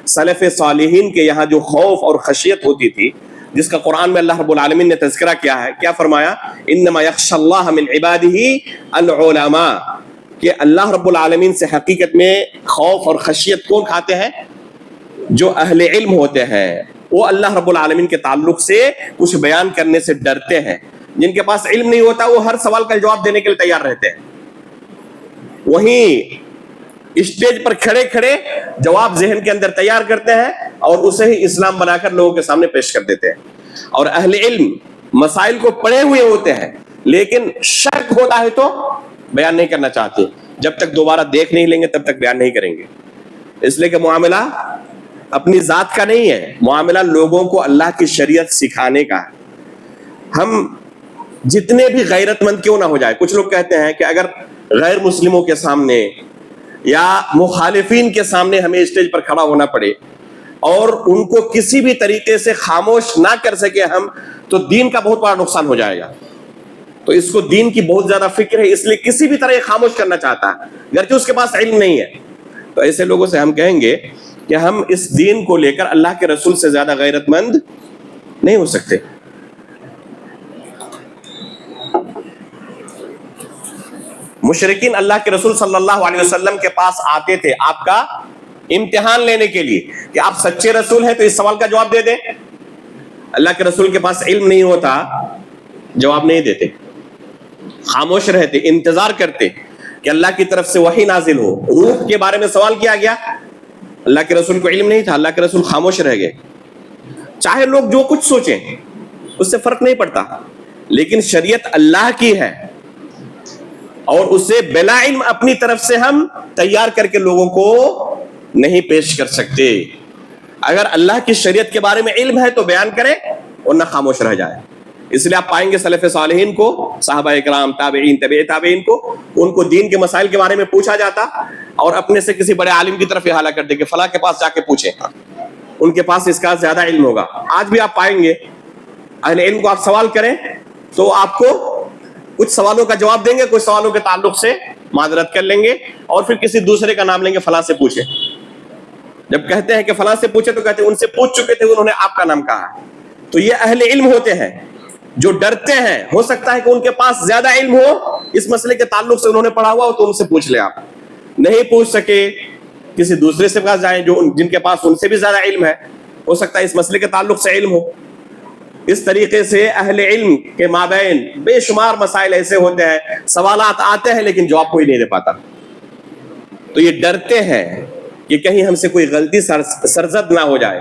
S1: سلف صالحین کے یہاں جو خوف اور خشیت ہوتی تھی، جس کا قرآن میں اللہ رب العالمین نے تذکرہ کیا ہے، کیا فرمایا؟ انما یخشی اللہ من عبادہ العلماء، کہ اللہ رب العالمین سے حقیقت میں خوف اور خشیت کون کھاتے ہیں؟ جو اہل علم ہوتے ہیں، وہ اللہ رب العالمین کے تعلق سے کچھ بیان کرنے سے ڈرتے ہیں۔ جن کے پاس علم نہیں ہوتا وہ ہر سوال کا جواب دینے کے لیے تیار رہتے ہیں۔ وہیں اسٹیج پر کھڑے کھڑے جواب ذہن کے اندر تیار کرتے ہیں اور اسے ہی اسلام بنا کر لوگوں کے سامنے پیش کر دیتے ہیں. اور اہل علم مسائل کو پڑھے ہوئے ہوتے ہیں لیکن شک ہوتا ہے تو بیان نہیں کرنا چاہتے. جب تک دوبارہ دیکھ نہیں لیں گے تب تک بیان نہیں کریں گے. اس لیے کہ معاملہ اپنی ذات کا نہیں ہے، معاملہ لوگوں کو اللہ کی شریعت سکھانے کا ہے. ہم جتنے بھی غیرت مند کیوں نہ ہو جائے، کچھ لوگ کہتے ہیں کہ اگر غیر مسلموں کے سامنے یا مخالفین کے سامنے ہمیں اسٹیج پر کھڑا ہونا پڑے اور ان کو کسی بھی طریقے سے خاموش نہ کر سکے ہم، تو دین کا بہت بڑا نقصان ہو جائے گا. تو اس کو دین کی بہت زیادہ فکر ہے، اس لیے کسی بھی طرح یہ خاموش کرنا چاہتا ہے گرچہ اس کے پاس علم نہیں ہے. تو ایسے لوگوں سے ہم کہیں گے کہ ہم اس دین کو لے کر اللہ کے رسول سے زیادہ غیرت مند نہیں ہو سکتے. مشرکین اللہ کے رسول صلی اللہ علیہ وسلم کے پاس آتے تھے آپ کا امتحان لینے کے لیے کہ آپ سچے رسول ہیں تو اس سوال کا جواب دے دیں. اللہ کے رسول کے پاس علم نہیں ہوتا، جواب نہیں دیتے، خاموش رہتے، انتظار کرتے کہ اللہ کی طرف سے وحی نازل ہو. روح کے بارے میں سوال کیا گیا، اللہ کے رسول کو علم نہیں تھا، اللہ کے رسول خاموش رہ گئے. چاہے لوگ جو کچھ سوچیں اس سے فرق نہیں پڑتا، لیکن شریعت اللہ کی ہے اور اسے بلا علم اپنی طرف سے ہم تیار کر کے لوگوں کو نہیں پیش کر سکتے. اگر اللہ کی شریعت کے بارے میں علم ہے تو بیان کرے ورنہ خاموش رہ جائے. اس لیے آپ پائیں گے سلف صالحین کو، صحابہ اکرام، تابعین، تبع تابعین کو، ان کو دین کے مسائل کے بارے میں پوچھا جاتا اور اپنے سے کسی بڑے عالم کی طرف احالہ کر دے کہ فلاں کے پاس جا کے پوچھیں، ان کے پاس اس کا زیادہ علم ہوگا. آج بھی آپ پائیں گے اہل علم کو آپ سوال کریں تو آپ کو کچھ سوالوں کا جواب دیں گے، کچھ سوالوں کے تعلق سے معذرت کر لیں گے اور پھر کسی دوسرے کا نام لیں گے، فلاں سے پوچھیں. جب کہتے ہیں کہ فلاں سے پوچھے تو کہتے ہیں ان سے پوچھ چکے تھے، انہوں نے آپ کا نام کہا. تو یہ اہل علم ہوتے ہیں جو ڈرتے ہیں. ہو سکتا ہے کہ ان کے پاس زیادہ علم ہو اس مسئلے کے تعلق سے، انہوں نے پڑھا ہوا ہو تو ان سے پوچھ لیں. آپ نہیں پوچھ سکے کسی دوسرے سے پاس جائیں جو جن کے پاس ان سے بھی زیادہ علم ہے، ہو سکتا ہے اس مسئلے کے تعلق سے علم ہو. اس طریقے سے اہل علم کے مابین بے شمار مسائل ایسے ہوتے ہیں، سوالات آتے ہیں لیکن جواب کوئی نہیں دے پاتا. تو یہ ڈرتے ہیں کہ کہیں ہم سے کوئی غلطی سرزد نہ ہو جائے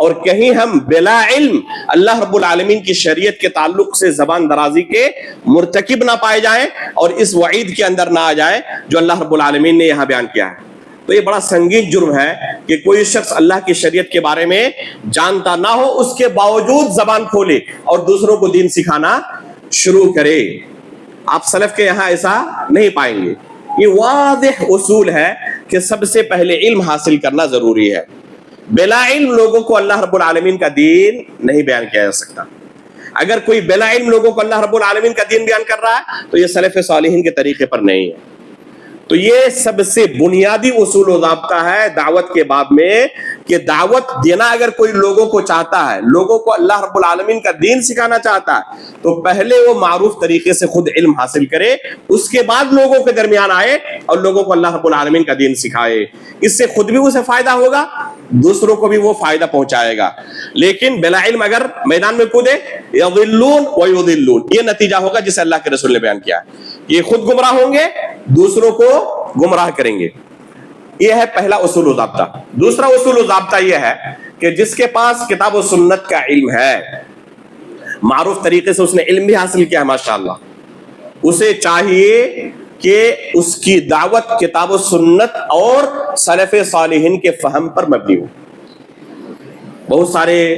S1: اور کہیں ہم بلا علم اللہ رب العالمین کی شریعت کے تعلق سے زبان درازی کے مرتکب نہ پائے جائیں اور اس وعید کے اندر نہ آ جائیں جو اللہ رب العالمین نے یہاں بیان کیا ہے. تو یہ بڑا سنگین جرم ہے کہ کوئی شخص اللہ کی شریعت کے بارے میں جانتا نہ ہو، اس کے باوجود زبان کھولے اور دوسروں کو دین سکھانا شروع کرے. آپ سلف کے یہاں ایسا نہیں پائیں گے. یہ واضح اصول ہے کہ سب سے پہلے علم حاصل کرنا ضروری ہے. بلا علم لوگوں کو اللہ رب العالمین کا دین نہیں بیان کیا جا سکتا. اگر کوئی بلا علم لوگوں کو اللہ رب العالمین کا دین بیان کر رہا ہے تو یہ سلف صالحین کے طریقے پر نہیں ہے. تو یہ سب سے بنیادی اصول و ضابطہ ہے دعوت کے باب میں کہ دعوت دینا اگر کوئی لوگوں کو چاہتا ہے، لوگوں کو اللہ رب العالمین کا دین سکھانا چاہتا ہے تو پہلے وہ معروف طریقے سے خود علم حاصل کرے، اس کے بعد لوگوں کے درمیان آئے اور لوگوں کو اللہ رب العالمین کا دین سکھائے. اس سے خود بھی اسے فائدہ ہوگا، دوسروں کو بھی وہ فائدہ پہنچائے گا. لیکن بلا علم اگر میدان میں کودے، یضلون ویضلون، یہ نتیجہ ہوگا جسے اللہ کے رسول نے بیان کیا ہے. یہ خود گمراہ ہوں گے، دوسروں کو گمراہ کریں گے. یہ ہے پہلا اصول و ضابطہ. دوسرا اصول و ضابطہ یہ ہے کہ جس کے پاس کتاب و سنت کا علم ہے، معروف طریقے سے اس نے علم بھی حاصل کیا ہے ماشاءاللہ، اسے چاہیے کہ اس کی دعوت کتاب و سنت اور سلف صالحین کے فہم پر مبنی ہو. بہت سارے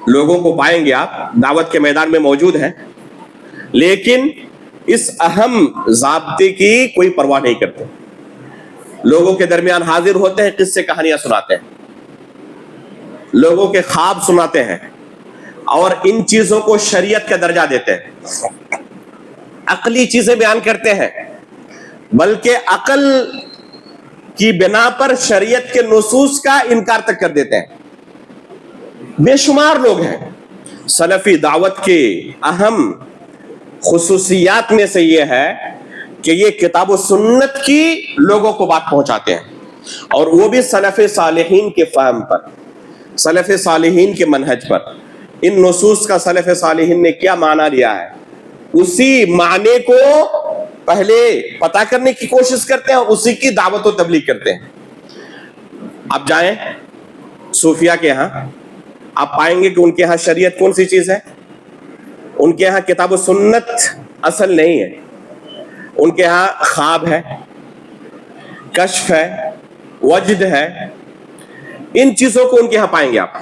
S1: لوگوں کو پائیں گے آپ دعوت کے میدان میں موجود ہیں لیکن اس اہم ضابطے کی کوئی پرواہ نہیں کرتے. لوگوں کے درمیان حاضر ہوتے ہیں، قصے کہانیاں سناتے ہیں، لوگوں کے خواب سناتے ہیں اور ان چیزوں کو شریعت کا درجہ دیتے ہیں، عقلی چیزیں بیان کرتے ہیں، بلکہ عقل کی بنا پر شریعت کے نصوص کا انکار تک کر دیتے ہیں. بے شمار لوگ ہیں. سلفی دعوت کے اہم خصوصیات میں سے یہ ہے کہ یہ کتاب و سنت کی لوگوں کو بات پہنچاتے ہیں اور وہ بھی سلف صالحین کے فہم پر، سلف صالحین کے منہج پر. ان نصوص کا سلف صالحین نے کیا معنی لیا ہے اسی معنی کو پہلے پتہ کرنے کی کوشش کرتے ہیں اور اسی کی دعوت و تبلیغ کرتے ہیں. آپ جائیں صوفیہ کے ہاں، آپ پائیں گے کہ ان کے ہاں شریعت کون سی چیز ہے؟ ان کے ہاں کتاب و سنت اصل نہیں ہے. ان کے ہاں خواب ہے، کشف ہے، وجد ہے. ان چیزوں کو ان کے ہاں پائیں گے آپ،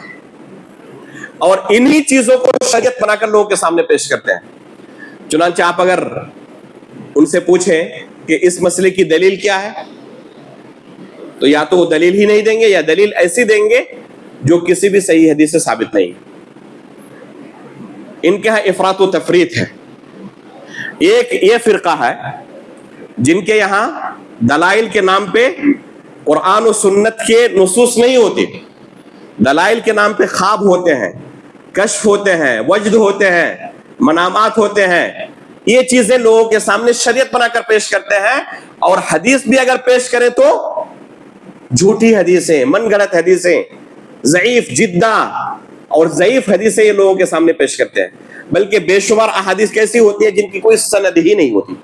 S1: اور انہی چیزوں کو شریعت بنا کر لوگوں کے سامنے پیش کرتے ہیں. چنانچہ آپ اگر ان سے پوچھیں کہ اس مسئلے کی دلیل کیا ہے، تو یا تو وہ دلیل ہی نہیں دیں گے یا دلیل ایسی دیں گے جو کسی بھی صحیح حدیث سے ثابت نہیں. ان کے ہاں افراط و تفریط ہے. ایک یہ فرقہ ہے جن کے یہاں دلائل کے نام پہ قرآن و سنت کے نصوص نہیں ہوتے، دلائل کے نام پہ خواب ہوتے ہیں، کشف ہوتے ہیں، وجد ہوتے ہیں، منامات ہوتے ہیں. یہ چیزیں لوگوں کے سامنے شریعت بنا کر پیش کرتے ہیں، اور حدیث بھی اگر پیش کریں تو جھوٹی حدیثیں، من گھڑت حدیثیں، ضعیف جدہ اور ضعیف حدیثیں یہ لوگوں کے سامنے پیش کرتے ہیں. بلکہ بے شمار احادیث کیسی ہوتی ہے جن کی کوئی سند ہی نہیں ہوتی،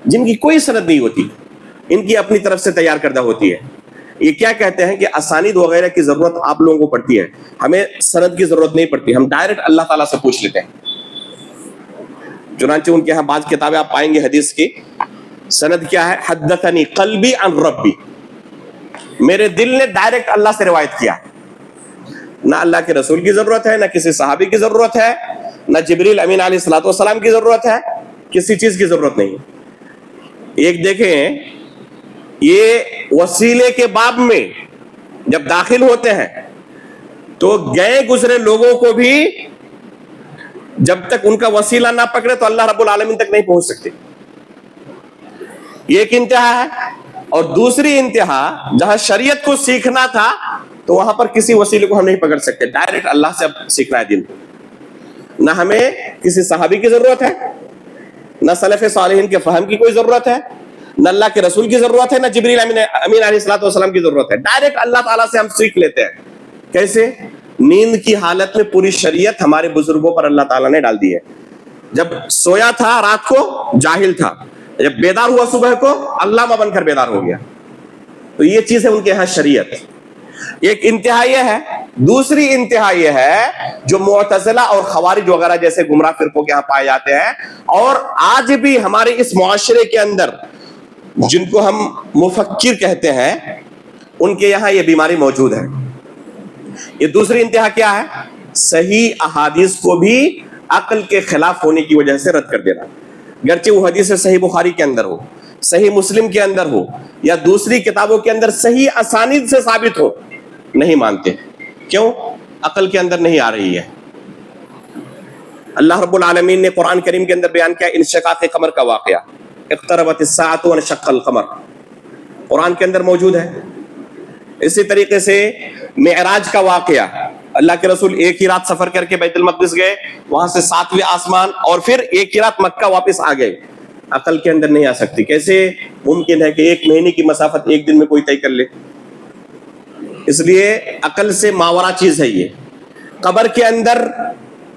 S1: جن کی کوئی سند نہیں ہوتی، ان کی اپنی طرف سے تیار کردہ ہوتی ہے. یہ کیا کہتے ہیں کہ اسانید وغیرہ کی ضرورت آپ لوگوں کو پڑتی ہے، ہمیں سند کی ضرورت نہیں پڑتی، ہم ڈائریکٹ اللہ تعالیٰ سے پوچھ لیتے ہیں. چنانچہ ان کے ہاں بعض کتابیں آپ پائیں گے حدیث کی، سند کیا ہے؟ حدثنی قلبی عن ربی، میرے دل نے ڈائریکٹ اللہ سے روایت کیا. نہ اللہ کے رسول کی ضرورت ہے، نہ کسی صحابی کی ضرورت ہے، نہ جبریل امین علیہ الصلوۃ والسلام کی ضرورت ہے، کسی چیز کی ضرورت نہیں. ایک دیکھیں، یہ وسیلے کے باب میں جب داخل ہوتے ہیں تو گئے گزرے لوگوں کو بھی جب تک ان کا وسیلہ نہ پکڑے تو اللہ رب العالمین تک نہیں پہنچ سکتے. یہ ایک انتہا ہے. اور دوسری انتہا، جہاں شریعت کو سیکھنا تھا تو وہاں پر کسی وسیلے کو ہم نہیں پکڑ سکتے، ڈائریکٹ اللہ سے اب سیکھنا ہے دین. نہ ہمیں کسی صحابی کی ضرورت ہے، نہ سلف صالحین کے فہم کی کوئی ضرورت ہے، نہ اللہ کے رسول کی ضرورت ہے، نہ جبریل امین علیہ الصلوۃ والسلام کی ضرورت ہے. ڈائریکٹ اللہ تعالیٰ سے ہم سیکھ لیتے ہیں. کیسے؟ نیند کی حالت میں پوری شریعت ہمارے بزرگوں پر اللہ تعالیٰ نے ڈال دی ہے. جب سویا تھا رات کو جاہل تھا، جب بیدار ہوا صبح کو علامہ بن کر بیدار ہو گیا. تو یہ چیز ہے ان کے ہاں شریعت. ایک انتہا یہ ہے. دوسری انتہا یہ ہے جو معتزلہ اور خوارج وغیرہ جیسے گمراہ فرقوں کے ہاں پائے جاتے ہیں، اور آج بھی ہمارے اس معاشرے کے اندر جن کو ہم مفکر کہتے ہیں ان کے یہاں یہ بیماری موجود ہے. یہ دوسری انتہا کیا ہے؟ صحیح احادیث کو بھی عقل کے خلاف ہونے کی وجہ سے رد کر دینا. گرچہ وہ حدیث صحیح بخاری کے اندر ہو، صحیح مسلم کے اندر ہو، یا دوسری کتابوں کے اندر صحیح اسانید سے ثابت ہو، نہیں مانتے. کیوں؟ عقل کے اندر نہیں آ رہی ہے. اللہ رب العالمین نے قرآن کریم کے اندر بیان کیا انشقاق قمر کا واقعہ، اقتربت الساعۃ وانشق القمر، قرآن کے اندر موجود ہے. اسی طریقے سے معراج کا واقعہ، اللہ کے رسول ایک ہی رات سفر کر کے بیت المقدس گئے، وہاں سے 7ویں آسمان، اور پھر ایک ہی رات مکہ واپس آ گئے. عقل کے اندر نہیں آ سکتی. کیسے ممکن ہے کہ 1 مہینے کی مسافت 1 دن میں کوئی طے کر لے؟ اس لیے عقل سے ماورا چیز ہے یہ. قبر کے اندر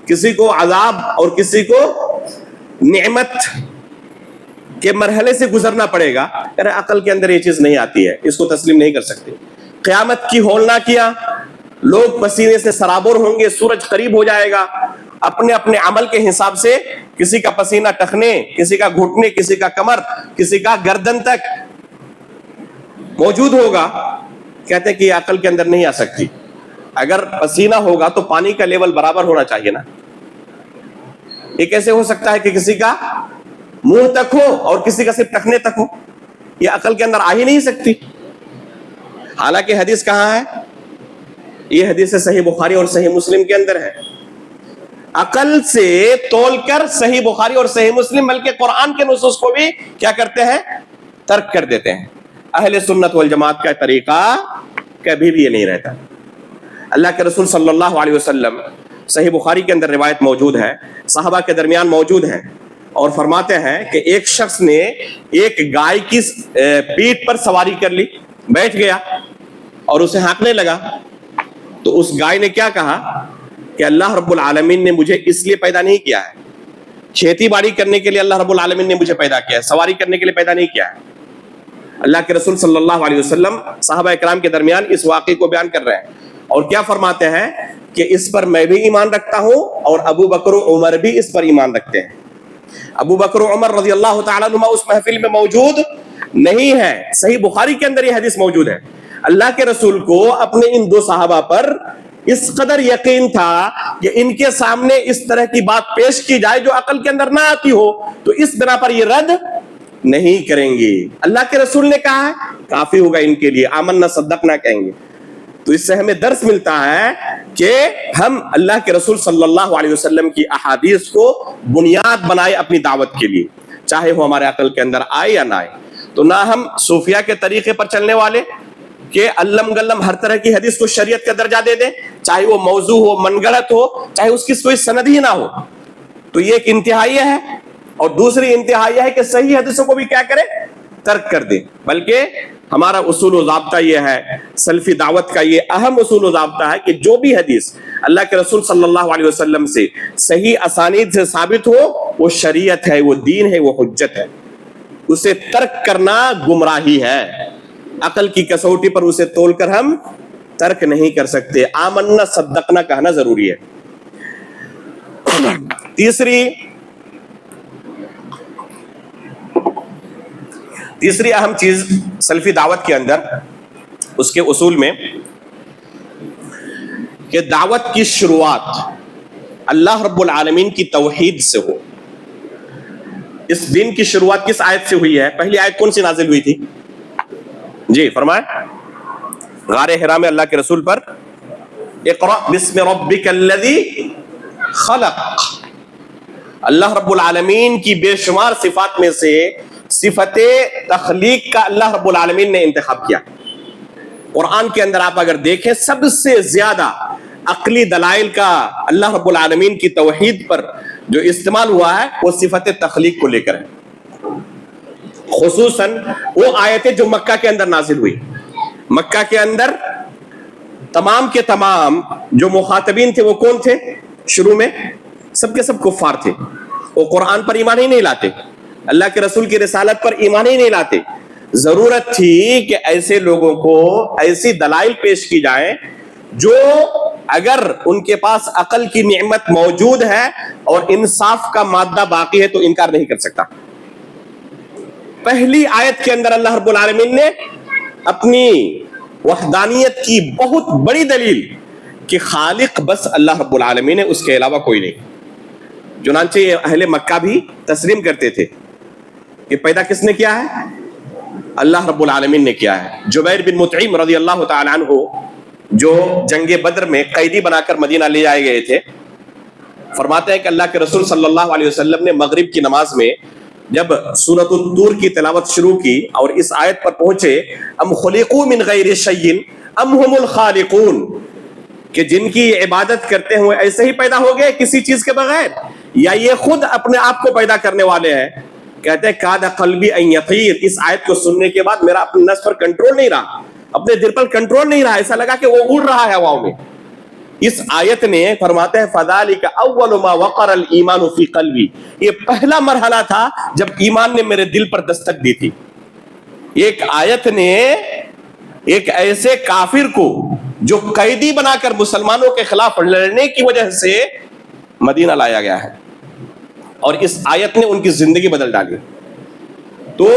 S1: کسی کو عذاب اور کسی کو نعمت کے مرحلے سے گزرنا پڑے گا. عقل کے اندر یہ چیز نہیں آتی ہے، اس کو تسلیم نہیں کر سکتے. قیامت کی ہولناکیاں، لوگ پسینے سے سرابور ہوں گے، سورج قریب ہو جائے گا، اپنے اپنے عمل کے حساب سے کسی کا پسینہ ٹخنے، کسی کا گھٹنے، کسی کا کمر، کسی کا گردن تک موجود ہوگا. کہتے ہیں کہ یہ عقل کے اندر نہیں آ سکتی. اگر پسینہ ہوگا تو پانی کا لیول برابر ہونا چاہیے نا. یہ کیسے ہو سکتا ہے کہ کسی کا منہ تک ہو اور کسی کا صرف ٹخنے تک ہو؟ یہ عقل کے اندر آ ہی نہیں سکتی. حالانکہ حدیث کہاں ہے؟ یہ حدیث صحیح بخاری اور صحیح مسلم کے اندر ہے. عقل سے تول کر صحیح بخاری اور صحیح مسلم بلکہ قرآن کے نصوص کو بھی کیا کرتے ہیں؟ ترک کر دیتے ہیں. اہل سنت والجماعت کا طریقہ کبھی بھی یہ نہیں رہتا. اللہ کے رسول صلی اللہ علیہ وسلم، صحیح بخاری کے اندر روایت موجود ہے، صحابہ کے درمیان موجود ہے، اور فرماتے ہیں کہ ایک شخص نے ایک گائے کی پیٹھ پر سواری کر لی، بیٹھ گیا اور اسے ہانکنے لگا. تو اس گائے نے کیا کہا کہ اللہ رب العالمین نے مجھے اس لیے پیدا نہیں کیا ہے کھیتی باڑی کرنے کے لیے اللہ رب العالمین نے مجھے پیدا کیا ہے، سواری کرنے کے لیے پیدا نہیں کیا ہے۔ اللہ کے رسول صلی اللہ علیہ وسلم صحابہ اکرام کے درمیان اس واقعے کو بیان کر رہے ہیں اور کیا فرماتے ہیں کہ اس پر میں بھی ایمان رکھتا ہوں اور ابو بکر و عمر بھی اس پر ایمان رکھتے ہیں۔ ابو بکر و عمر رضی اللہ تعالیٰ عنہما اس محفل میں موجود نہیں ہے، صحیح بخاری کے اندر یہ حدیث موجود ہے۔ اللہ کے رسول کو اپنے ان دو صحابہ پر اس قدر یقین تھا کہ ان کے سامنے اس طرح کی بات پیش کی جائے جو عقل کے اندر نہ آتی ہو تو اس بنا پر یہ رد نہیں کریں گے۔ اللہ کے رسول نے کہا ہے کافی ہوگا ان کے لیے، آمنا صدقنا کہیں گے۔ تو اس سے ہمیں درس ملتا ہے کہ ہم اللہ کے رسول صلی اللہ علیہ وسلم کی احادیث کو بنیاد بنائے اپنی دعوت کے لیے، چاہے وہ ہمارے عقل کے اندر آئے یا نہ آئے۔ تو نہ ہم صوفیہ کے طریقے پر چلنے والے کہ علم گلم ہر طرح کی حدیث کو شریعت کا درجہ دے دیں، چاہے وہ موضوع ہو، من گڑت ہو، چاہے اس کی کوئی سند ہی نہ ہو، تو یہ ایک انتہائی ہے۔ اور دوسری انتہائی ہے کہ صحیح حدیثوں کو بھی کیا کرے، ترک کر دے۔ بلکہ ہمارا اصول و ضابطہ یہ ہے، سلفی دعوت کا یہ اہم اصول و ضابطہ ہے کہ جو بھی حدیث اللہ کے رسول صلی اللہ علیہ وسلم سے صحیح اسانید سے ثابت ہو وہ شریعت ہے، وہ دین ہے، وہ حجت ہے۔ اسے ترک کرنا گمراہی ہے، عقل کی کسوٹی پر اسے تول کر ہم ترک نہیں کر سکتے۔ آمنا صدقنا کہنا ضروری ہے۔ تیسری اہم چیز سلفی دعوت کے اندر اس کے اصول میں کہ دعوت کی شروعات اللہ رب العالمین کی توحید سے ہو۔ اس دین کی شروعات کس آیت سے ہوئی ہے؟ پہلی آیت کون سی نازل ہوئی تھی؟ جی فرمائیں۔ غار حرا میں اللہ کے رسول پر اقرأ بسم ربک الذی خلق، اللہ رب العالمین کی بے شمار صفات میں سے صفت تخلیق کا اللہ رب العالمین نے انتخاب کیا۔ قرآن کے اندر آپ اگر دیکھیں سب سے زیادہ عقلی دلائل کا اللہ رب العالمین کی توحید پر جو استعمال ہوا ہے وہ صفت تخلیق کو لے کر ہے، خصوصاً وہ آیتیں جو مکہ کے اندر نازل ہوئی۔ مکہ کے اندر تمام کے تمام جو مخاطبین تھے وہ کون تھے؟ شروع میں سب کے سب کفار تھے، وہ قرآن پر ایمان ہی نہیں لاتے، اللہ کے رسول کی رسالت پر ایمان ہی نہیں لاتے۔ ضرورت تھی کہ ایسے لوگوں کو ایسی دلائل پیش کی جائیں جو اگر ان کے پاس عقل کی نعمت موجود ہے اور انصاف کا مادہ باقی ہے تو انکار نہیں کر سکتا۔ پہلی آیت کے اندر اللہ رب العالمین نے اپنی وحدانیت کی بہت بڑی دلیل کہ خالق بس اللہ رب العالمین ہے، اس کے علاوہ کوئی نہیں۔ چنانچہ اہل مکہ بھی تسلیم کرتے تھے کہ پیدا کس نے کیا ہے؟ اللہ رب العالمین نے کیا ہے۔ جبیر بن مطعم رضی اللہ تعالی عنہ جو جنگ بدر میں قیدی بنا کر مدینہ لے جائے گئے تھے، فرماتے ہیں کہ اللہ کے رسول صلی اللہ علیہ وسلم نے مغرب کی نماز میں جب سورۃ الطور کی تلاوت شروع کی اور اس آیت پر پہنچے ام خلقوا من غیر شیء ام هم الخالقون، کہ جن کی عبادت کرتے ہیں ایسے ہی پیدا ہو گئے کسی چیز کے بغیر، یا یہ خود اپنے آپ کو پیدا کرنے والے ہیں۔ کہتے ہیں کاد قلبی ان یطیر، اس آیت کو سننے کے بعد میرا اپنے نفس پر کنٹرول نہیں رہا، اپنے دل پر کنٹرول نہیں رہا، ایسا لگا کہ وہ اڑ رہا ہے ہواؤں میں۔ اس آیت نے فرماتے ہیں فذالک اول ما وقر الایمان فی قلبی، یہ پہلا مرحلہ تھا جب ایمان نے میرے دل پر دستک دی تھی۔ ایک آیت نے ایک ایسے کافر کو جو قیدی بنا کر مسلمانوں کے خلاف لڑنے کی وجہ سے مدینہ لایا گیا ہے، اور اس آیت نے ان کی زندگی بدل ڈالی۔ تو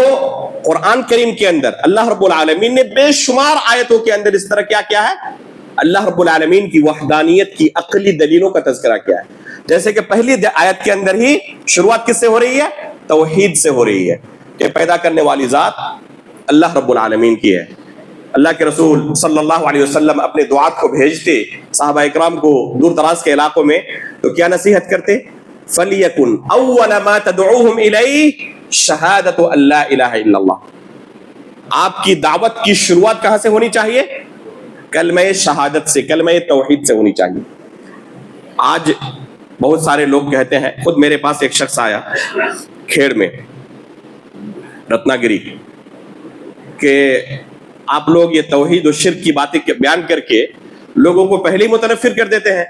S1: قرآن کریم کے اندر اللہ رب العالمین نے بے شمار آیتوں کے اندر اس طرح کیا کیا ہے؟ اللہ رب العالمین کی وحدانیت کی عقلی دلیلوں کا تذکرہ کیا ہے۔ جیسے کہ پہلی آیت کے اندر ہی شروعات کس سے ہو رہی ہے؟ توحید سے ہو رہی ہے کہ پیدا کرنے والی ذات اللہ رب العالمین کی ہے۔ اللہ کے رسول صلی اللہ علیہ وسلم اپنے دعات کو بھیجتے صحابہ اکرام کو دور دراز کے علاقوں میں، تو کیا نصیحت کرتے؟ فَلْيَكُنْ أَوَّلَ مَا تَدْعُوهُمْ إِلَيْهِ شَهَادَةُ أَن لَا إِلَهَ إِلَّا اللَّهُ۔ آپ کی دعوت کی شروعات کہاں سے ہونی چاہیے؟ کلمہ شہادت سے، کلمہ توحید سے ہونی چاہیے۔ آج بہت سارے لوگ کہتے ہیں، خود میرے پاس ایک شخص آیا کھیڑ میں رتنا گری کہ آپ لوگ یہ توحید و شرک کی باتیں بیان کر کے لوگوں کو پہلے ہی متنفر کر دیتے ہیں،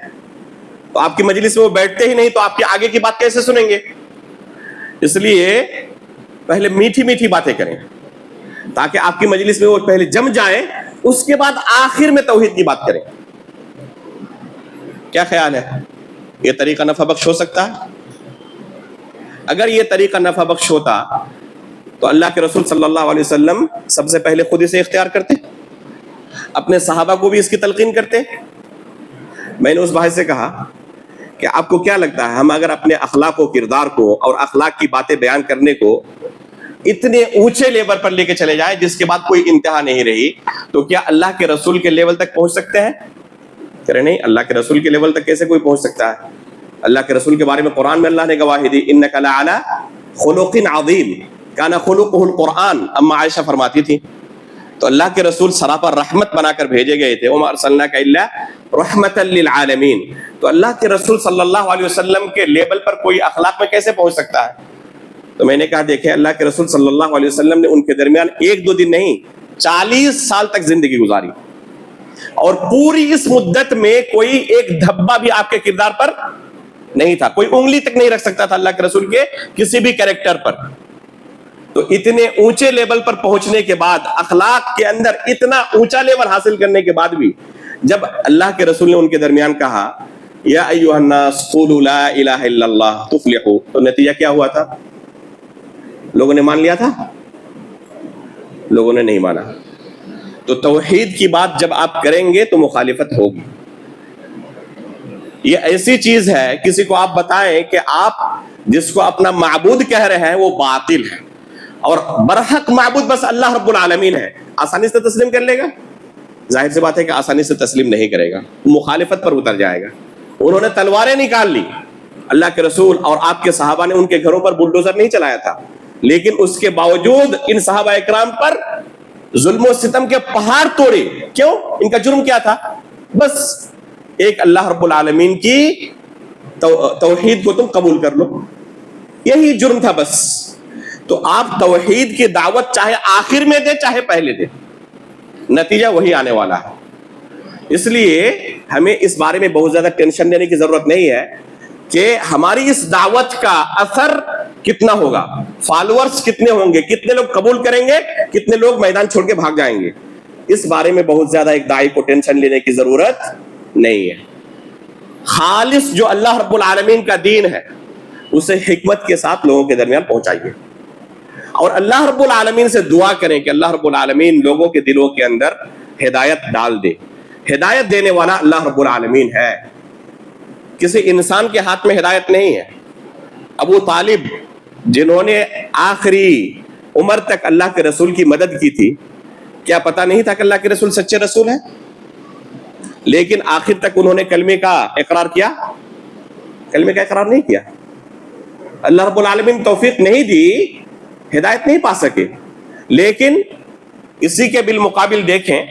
S1: تو آپ کی مجلس میں وہ بیٹھتے ہی نہیں تو آپ کی آگے کی بات کیسے سنیں گے؟ اس لیے پہلے میٹھی میٹھی باتیں کریں تاکہ آپ کی مجلس میں وہ پہلے جم جائیں، اس کے بعد آخر میں توحید کی بات کریں. کیا خیال ہے؟ یہ طریقہ نفع بخش ہو سکتا ہے؟ اگر یہ طریقہ نفع بخش ہوتا تو اللہ کے رسول صلی اللہ علیہ وسلم سب سے پہلے خود اسے اختیار کرتے، اپنے صحابہ کو بھی اس کی تلقین کرتے. میں نے اس بھائی سے کہا کہ آپ کو کیا لگتا ہے، ہم اگر اپنے اخلاق و کردار کو اور اخلاق کی باتیں بیان کرنے کو اتنے اونچے لیول پر لے کے چلے جائیں جس کے بعد کوئی انتہا نہیں رہی، تو کیا اللہ کے رسول کے لیول تک پہنچ سکتے ہیں؟ کہہ رہے نہیں، اللہ کے رسول کے لیول تک کیسے کوئی پہنچ سکتا ہے؟ اللہ کے رسول کے بارے میں قرآن میں اللہ نے گواہی دی، انک لعلی خلق عظیم کان خلقہ القرآن. اما عائشہ فرماتی تھی تو اللہ کے رسول سراپا رحمت بنا کر بھیجے گئے تھے، وما ارسلناک الا رحمتا للعالمین. تو اللہ کے رسول صلی اللہ علیہ وسلم کے لیول پر کوئی اخلاق میں کیسے پہنچ سکتا ہے؟ تو میں نے کہا دیکھیں، اللہ کے رسول صلی اللہ علیہ وسلم نے ان کے درمیان 1-2 دن نہیں 40 سال تک زندگی گزاری، اور پوری اس مدت میں کوئی ایک دھبا بھی آپ کے کردار پر نہیں تھا، کوئی انگلی تک نہیں رکھ سکتا تھا اللہ کے رسول کے کسی بھی کریکٹر پر. تو اتنے اونچے لیول پر پہنچنے کے بعد، اخلاق کے اندر اتنا اونچا لیول حاصل کرنے کے بعد بھی جب اللہ کے رسول نے ان کے درمیان کہا یا ایھا الناس قولوا لا الہ الا اللہ تفلحوا، تو نتیجہ کیا ہوا تھا؟ لوگوں نے مان لیا تھا؟ لوگوں نے نہیں مانا. تو توحید کی بات جب آپ کریں گے تو مخالفت ہوگی. یہ ایسی چیز ہے، کسی کو آپ بتائیں کہ آپ جس کو اپنا معبود کہہ رہے ہیں وہ باطل ہے اور برحق معبود بس اللہ رب العالمین ہے، آسانی سے تسلیم کر لے گا؟ ظاہر سی بات ہے کہ آسانی سے تسلیم نہیں کرے گا، مخالفت پر اتر جائے گا. انہوں نے تلواریں نکال لی، اللہ کے رسول اور آپ کے صحابہ نے ان کے گھروں پر بلڈوزر نہیں چلایا تھا، لیکن اس کے باوجود ان صحابہ اکرام پر ظلم و ستم کے پہاڑ توڑے. کیوں؟ ان کا جرم کیا تھا؟ بس ایک اللہ رب العالمین کی توحید کو تم قبول کر لو، یہی جرم تھا بس. تو آپ توحید کی دعوت چاہے آخر میں دے چاہے پہلے دے، نتیجہ وہی آنے والا ہے. اس لیے ہمیں اس بارے میں بہت زیادہ ٹینشن لینے کی ضرورت نہیں ہے کہ ہماری اس دعوت کا اثر کتنا ہوگا، فالوورز کتنے ہوں گے، کتنے لوگ قبول کریں گے، کتنے لوگ میدان چھوڑ کے بھاگ جائیں گے. اس بارے میں بہت زیادہ ایک داعی کو ٹینشن لینے کی ضرورت نہیں ہے. خالص جو اللہ رب العالمین کا دین ہے اسے حکمت کے ساتھ لوگوں کے درمیان پہنچائیے، اور اللہ رب العالمین سے دعا کریں کہ اللہ رب العالمین لوگوں کے دلوں کے اندر ہدایت ڈال دے. ہدایت دینے والا اللہ رب العالمین ہے، کسی انسان کے ہاتھ میں ہدایت نہیں ہے. ابو طالب جنہوں نے آخری عمر تک اللہ کے رسول کی مدد کی تھی، کیا پتہ نہیں تھا کہ اللہ کے رسول سچے رسول ہیں؟ لیکن آخر تک انہوں نے کلمے کا اقرار کیا؟ کلمے کا اقرار نہیں کیا. اللہ رب العالمین توفیق نہیں دی، ہدایت نہیں پا سکے. لیکن اسی کے بالمقابل دیکھیں،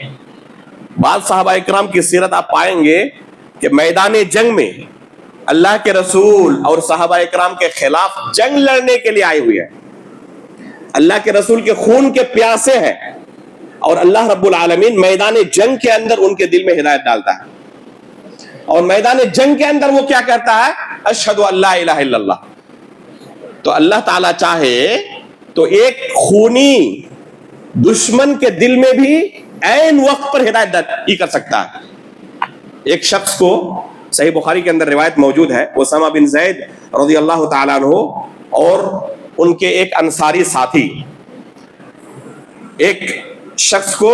S1: بعض صحابہ اکرام کی سیرت آپ پائیں گے کہ میدان جنگ میں اللہ کے رسول اور صحابہ اکرام کے خلاف جنگ لڑنے کے لیے آئے ہوئے ہیں، اللہ کے رسول کے خون کے پیاسے ہیں، اور اللہ رب العالمین میدان جنگ کے اندر ان کے دل میں ہدایت ڈالتا ہے. اور میدان جنگ کے اندر وہ کیا کہتا ہے؟ اشہد ان لا الہ الا اللہ. تو اللہ تعالیٰ چاہے تو ایک خونی دشمن کے دل میں بھی عین وقت پر ہدایت ہی کر سکتا ہے. ایک شخص کو صحیح بخاری کے اندر روایت موجود ہے، اسامہ بن زید رضی اللہ تعالیٰ عنہ اور ان کے ایک انصاری ساتھی ایک شخص کو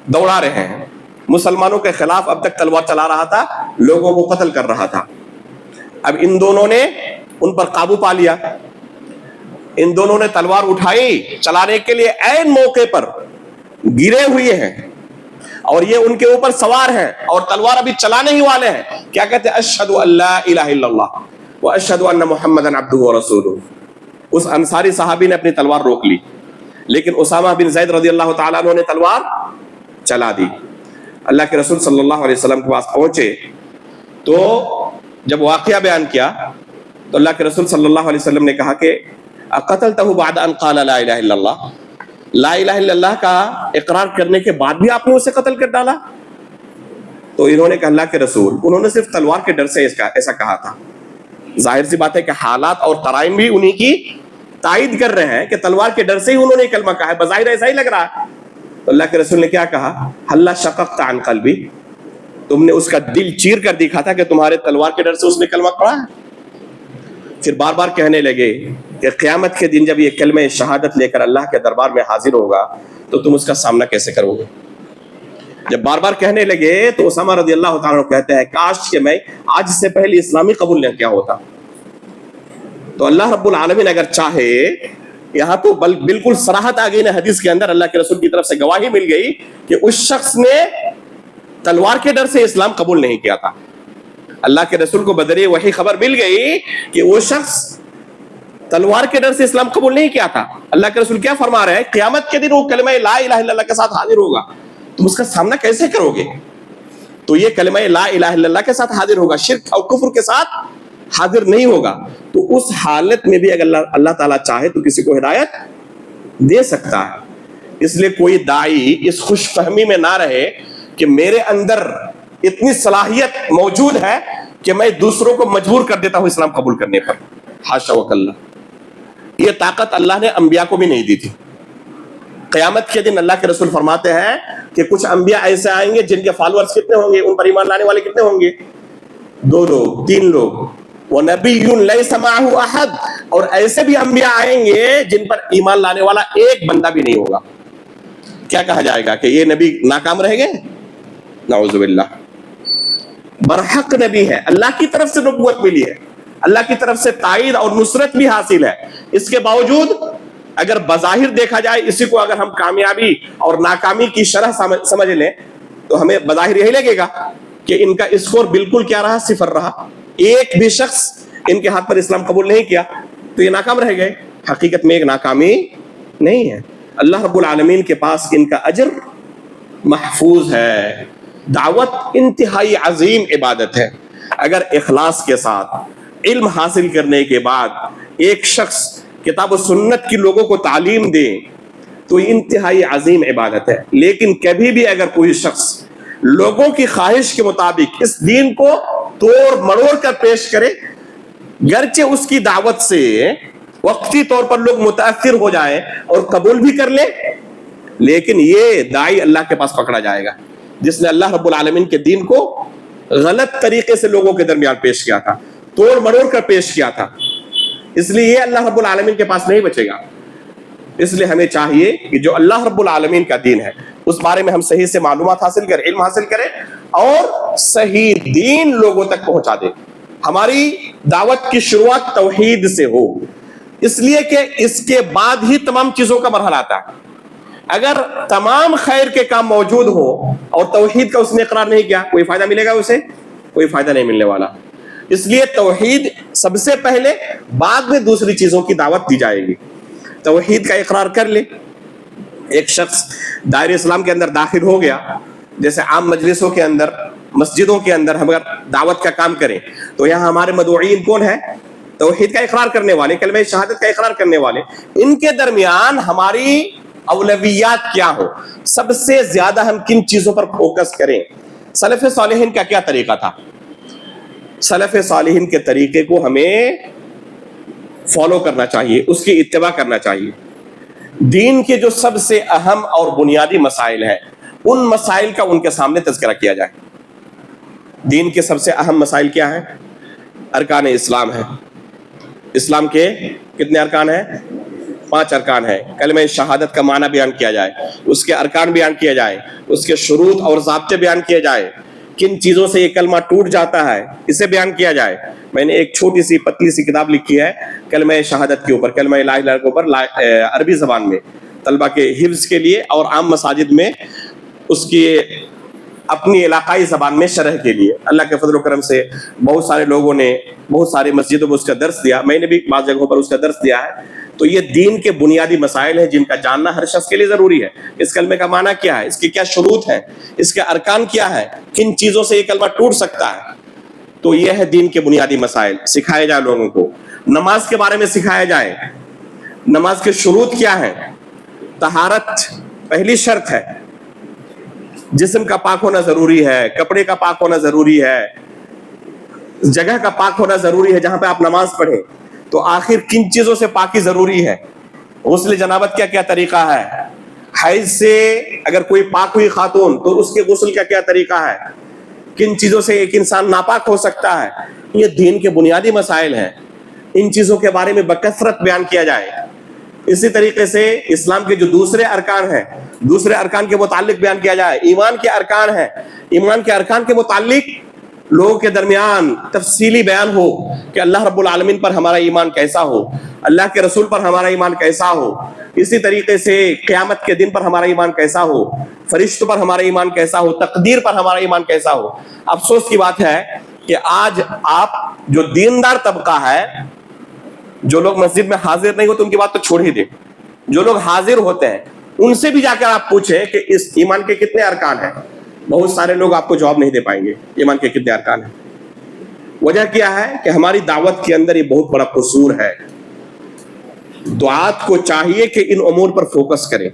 S1: دوڑا رہے ہیں. مسلمانوں کے خلاف اب تک تلوار چلا رہا تھا، لوگوں کو قتل کر رہا تھا. اب ان دونوں نے ان پر قابو پا لیا. ان دونوں نے تلوار اٹھائی چلانے کے لیے، عین موقع پر گرے ہوئے ہیں اور یہ ان کے اوپر سوار ہیں اور تلوار ابھی چلانے ہی والے ہیں. کیا کہتے ہیں؟ اشہد ان لا الہ الا اللہ واشہد ان محمدا عبدہ ورسولہ. اس انصاری صحابی نے اپنی تلوار روک لی، لیکن اسامہ بن زید رضی اللہ تعالیٰ عنہ نے تلوار چلا دی. اللہ کے رسول صلی اللہ علیہ وسلم کے پاس پہنچے تو جب واقعہ بیان کیا تو اللہ کے رسول صلی اللہ علیہ وسلم نے کہا کہ قتلتہ بعد ان قال لا الہ الا اللہ، لا الہ الا اللہ کا اقرار کرنے کے بعد بھی آپ نے اسے قتل کر ڈالا؟ تو انہوں نے کہا اللہ کے رسول، انہوں نے صرف تلوار کے ڈر سے ایسا کہا تھا. ظاہر سی بات ہے کہ حالات اور ترائم بھی انہی کی تائید کر رہے ہیں کہ تلوار کے ڈر سے ہی انہوں نے کلمہ کہا ہے، بظاہر ایسا ہی لگ رہا ہے. تو اللہ کے رسول نے کیا کہا؟ ہلا شققت عن قلبی، تم نے اس کا دل چیر کر دکھا تھا کہ تمہارے تلوار کے ڈر سے اس نے کلمہ پڑھا ہے. پھر بار بار کہنے لگے کہ قیامت کے دن جب یہ کلمہ شہادت لے کر اللہ کے دربار میں حاضر ہوگا تو تم اس کا سامنا کیسے کرو گے؟ جب بار بار کہنے لگے تو اسامہ رضی اللہ تعالیٰ عنہ کہتے ہیں کاش کہ میں آج سے پہلے اسلامی قبول نہ کیا ہوتا. تو اللہ رب العالمین اگر چاہے، یہاں تو بالکل صراحت آ گئی نا حدیث کے اندر، اللہ کے رسول کی طرف سے گواہی مل گئی کہ اس شخص نے تلوار کے ڈر سے اسلام قبول نہیں کیا تھا. اللہ کے رسول کو بدریہ وحی خبر مل گئی کہ وہ شخص تلوار کے ڈر سے اسلام قبول نہیں کیا تھا. اللہ کے رسول کیا فرما رہے ہیں؟ قیامت کے دن وہ کلمہ لا الہ الا اللہ کے ساتھ حاضر ہوگا، تم اس کا سامنا کیسے کرو گے؟ تو یہ کلمہ لا الہ الا اللہ کے ساتھ حاضر ہوگا، شرک اور کفر کے ساتھ حاضر نہیں ہوگا. تو اس حالت میں بھی اگر اللہ تعالیٰ چاہے تو کسی کو ہدایت دے سکتا ہے. اس لیے کوئی داعی اس خوش فہمی میں نہ رہے کہ میرے اندر اتنی صلاحیت موجود ہے کہ میں دوسروں کو مجبور کر دیتا ہوں اسلام قبول کرنے پر. حاشا وکلا، یہ طاقت اللہ نے انبیاء کو بھی نہیں دی تھی. قیامت کے دن اللہ کے رسول فرماتے ہیں کہ کچھ انبیاء ایسے آئیں گے جن کے فالورز کتنے ہوں گے، ان پر ایمان لانے والے کتنے ہوں گے؟ 2 لوگ 3 لوگ. وَنَبِيٌّ لَيْسَ مَعَهُ أَحَدٌ، اور ایسے بھی انبیاء آئیں گے جن پر ایمان لانے والا ایک بندہ بھی نہیں ہوگا. کیا کہا جائے گا کہ یہ نبی ناکام رہ گئے؟ نعوذ باللہ. برحق نبی ہے، اللہ کی طرف سے نبوت ملی ہے، اللہ کی طرف سے تائید اور نصرت بھی حاصل ہے. اس کے باوجود اگر بظاہر دیکھا جائے، اسی کو اگر ہم کامیابی اور ناکامی کی شرح سمجھ لیں تو ہمیں بظاہر یہی لگے گا کہ ان کا اسکور بالکل کیا رہا؟ 0 رہا. ایک بھی شخص ان کے ہاتھ پر اسلام قبول نہیں کیا تو یہ ناکام رہ گئے. حقیقت میں ایک ناکامی نہیں ہے. اللہ رب العالمین کے پاس ان کا اجر محفوظ ہے. دعوت انتہائی عظیم عبادت ہے. اگر اخلاص کے ساتھ علم حاصل کرنے کے بعد ایک شخص کتاب و سنت کی لوگوں کو تعلیم دے تو یہ انتہائی عظیم عبادت ہے. لیکن کبھی بھی اگر کوئی شخص لوگوں کی خواہش کے مطابق اس دین کو توڑ مڑوڑ کر پیش کرے، گرچہ اس کی دعوت سے وقتی طور پر لوگ متاثر ہو جائیں اور قبول بھی کر لیں، لیکن یہ داعی اللہ کے پاس پکڑا جائے گا جس نے اللہ رب العالمین کے دین کو غلط طریقے سے لوگوں کے درمیان پیش کیا تھا، توڑ مڑوڑ کر پیش کیا تھا. اس لیے یہ اللہ رب العالمین کے پاس نہیں بچے گا. اس لیے ہمیں چاہیے کہ جو اللہ رب العالمین کا دین ہے اس بارے میں ہم صحیح سے معلومات حاصل کریں، علم حاصل کریں اور صحیح دین لوگوں تک پہنچا دیں. ہماری دعوت کی شروعات توحید سے ہو، اس لیے کہ اس کے بعد ہی تمام چیزوں کا مرحلہ آتا ہے. اگر تمام خیر کے کام موجود ہو اور توحید کا اس نے اقرار نہیں کیا، کوئی فائدہ ملے گا اسے؟ کوئی فائدہ نہیں ملنے والا. اس لیے توحید سب سے پہلے، بعد میں دوسری چیزوں کی دعوت دی جائے گی. توحید کا اقرار کر لے. ایک شخص دائرہ اسلام کے اندر داخل ہو گیا، جیسے عام مجلسوں کے اندر، مسجدوں کے اندر ہم اگر دعوت کا کام کریں تو یہاں ہمارے مدعوین کون ہیں؟ توحید کا اقرار کرنے والے، کلمہ شہادت کا اقرار کرنے والے. ان کے درمیان ہماری اولویات کیا ہو، سب سے زیادہ ہم کن چیزوں پر فوکس کریں؟ سلف صالحین کا کیا طریقہ تھا؟ سلف صالحین کے طریقے کو ہمیں فالو کرنا چاہیے، اس کی اتباع کرنا چاہیے. دین کے جو سب سے اہم اور بنیادی مسائل ہیں ان مسائل کا ان کے سامنے تذکرہ کیا جائے. دین کے سب سے اہم مسائل کیا ہیں؟ ارکان اسلام ہے. اسلام کے کتنے ارکان ہیں؟ 5 ارکان ہیں. کلمہ شہادت کا معنی بیان کیا جائے، اس کے ارکان بیان کیا جائے، اس کے شروط اور ضابطے بیان کیے جائے، کن چیزوں سے یہ کلمہ ٹوٹ جاتا ہے اسے بیان کیا جائے. میں نے ایک چھوٹی سی پتلی سی کتاب لکھی ہے کلمہ شہادت کے اوپر، کلمہ لا الہ الا اللہ کے اوپر، عربی زبان میں طلبہ کے حفظ کے لیے اور عام مساجد میں اس کی اپنی علاقائی زبان میں شرح کے لیے. اللہ کے فضل و کرم سے بہت سارے لوگوں نے بہت سارے مسجدوں میں اس کا درس دیا، میں نے بھی بعض جگہوں پر اس کا درس دیا ہے. تو یہ دین کے بنیادی مسائل ہیں جن کا جاننا ہر شخص کے لیے ضروری ہے. اس کلمے کا معنی کیا ہے، اس کے کیا شروط ہیں، اس کے ارکان کیا ہے، کن چیزوں سے یہ کلمہ ٹوٹ سکتا ہے. تو یہ ہے دین کے بنیادی مسائل، سکھائے جائے لوگوں کو. نماز کے بارے میں سکھایا جائے، نماز کے شروط کیا ہیں. طہارت پہلی شرط ہے، جسم کا پاک ہونا ضروری ہے، کپڑے کا پاک ہونا ضروری ہے، جگہ کا پاک ہونا ضروری ہے جہاں پہ آپ نماز پڑھیں. تو آخر کن چیزوں سے پاکی ضروری ہے؟ غسل جنابت کا کیا طریقہ ہے؟ حیض سے اگر کوئی پاک ہوئی خاتون تو اس کے غسل کا کیا طریقہ ہے؟ کن چیزوں سے ایک انسان ناپاک ہو سکتا ہے؟ یہ دین کے بنیادی مسائل ہیں، ان چیزوں کے بارے میں بکثرت بیان کیا جائے۔ اسی طریقے سے اسلام کے جو دوسرے ارکان ہیں، دوسرے ارکان کے متعلق بیان کیا جائے۔ ایمان کے ارکان ہیں، ایمان کے ارکان کے متعلق لوگوں کے درمیان تفصیلی بیان ہو کہ اللہ رب العالمین پر ہمارا ایمان کیسا ہو، اللہ کے رسول پر ہمارا ایمان کیسا ہو، اسی طریقے سے قیامت کے دن پر ہمارا ایمان کیسا ہو، فرشتوں پر ہمارا ایمان کیسا ہو، تقدیر پر ہمارا ایمان کیسا ہو۔ افسوس کی بات ہے کہ آج آپ جو دیندار طبقہ ہے، جو لوگ مسجد میں حاضر نہیں ہوتے ان کی بات تو چھوڑ ہی دیں، جو لوگ حاضر ہوتے ہیں ان سے بھی جا کر آپ پوچھیں کہ اس ایمان کے کتنے ارکان ہیں، بہت سارے لوگ آپ کو جواب نہیں دے پائیں گے ایمان کے کتنے ارکان ہیں۔ وجہ کیا ہے کہ ہماری دعوت کے اندر یہ بہت بڑا قصور ہے۔ دعات کو چاہیے کہ ان امور پر فوکس کریں،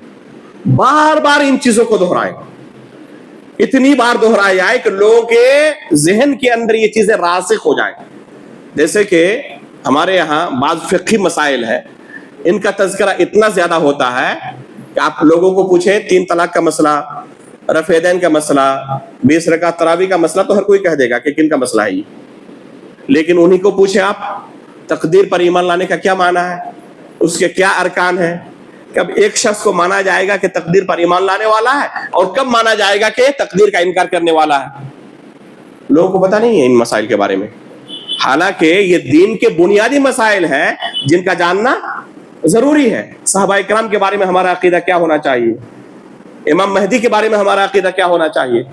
S1: بار بار ان چیزوں کو دہرائیں، اتنی بار دہرائی جائے کہ لوگوں کے ذہن کے اندر یہ چیزیں راسخ ہو جائیں۔ جیسے کہ ہمارے یہاں بعض فقہی مسائل ہیں، ان کا تذکرہ اتنا زیادہ ہوتا ہے کہ آپ لوگوں کو پوچھیں 3 طلاق کا مسئلہ، رفع یدین کا مسئلہ، 20 رکعت تراویح کا مسئلہ، تو ہر کوئی کہہ دے گا کہ کن کا مسئلہ ہے یہ۔ لیکن انہی کو پوچھیں آپ تقدیر پر ایمان لانے کا کیا معنی ہے، اس کے کیا ارکان ہیں، کب ایک شخص کو مانا جائے گا کہ تقدیر پر ایمان لانے والا ہے اور کب مانا جائے گا کہ تقدیر کا انکار کرنے والا ہے؟ لوگوں کو پتہ نہیں ہے ان مسائل کے بارے میں، حالانکہ یہ دین کے بنیادی مسائل ہیں جن کا جاننا ضروری ہے۔ صحابہ کرام کے بارے میں ہمارا عقیدہ کیا ہونا چاہیے، امام مہدی کے بارے میں ہمارا عقیدہ کیا ہونا چاہیے۔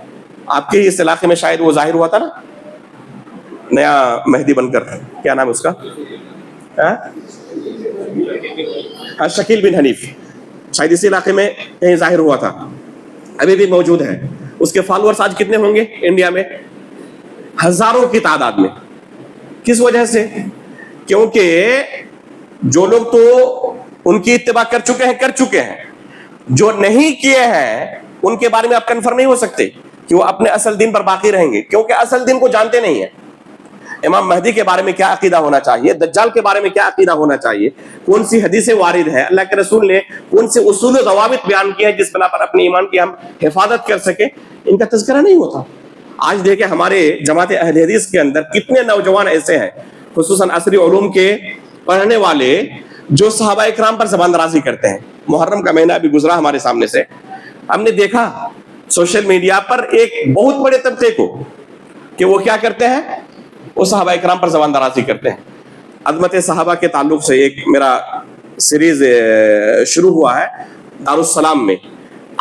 S1: آپ کے اس علاقے میں شاید وہ ظاہر ہوا تھا نا، نیا مہدی بن کر، کیا نام ہے اس کا، شکیل بن حنیف، شاید اسی علاقے میں کہیں ظاہر ہوا تھا، ابھی بھی موجود ہے۔ اس کے فالورز آج کتنے ہوں گے انڈیا میں؟ ہزاروں کی تعداد میں۔ کس وجہ سے؟ کیونکہ جو لوگ تو ان کی اتباع کر چکے ہیں، جو نہیں کیے ہیں ان کے بارے میں آپ کنفرم نہیں ہو سکتے کہ وہ اپنے اصل دین پر باقی رہیں گے، کیونکہ اصل دین کو جانتے نہیں ہیں۔ امام مہدی کے بارے میں کیا عقیدہ ہونا چاہیے، دجال کے بارے میں کیا عقیدہ ہونا چاہیے، کون سی حدیثیں وارد ہے، اللہ کے رسول نے کون سے اصول و ضوابط بیان کیے ہیں جس بنا پر اپنے ایمان کی ہم حفاظت کر سکیں، ان کا تذکرہ نہیں ہوتا۔ آج دیکھیں ہمارے جماعت اہل حدیث کے اندر کتنے نوجوان ایسے ہیں، خصوصاً عصری علوم کے پڑھنے والے، جو صحابہ اکرام پر زبان درازی کرتے ہیں۔ محرم کا مہینہ بھی گزرا ہمارے سامنے سے، ہم نے دیکھا سوشل میڈیا پر ایک بہت بڑے طبقے کو کہ وہ کیا کرتے ہیں، وہ صحابہ اکرام پر زبان درازی کرتے ہیں۔ عظمت صحابہ کے تعلق سے ایک میرا سیریز شروع ہوا ہے دارالسلام میں۔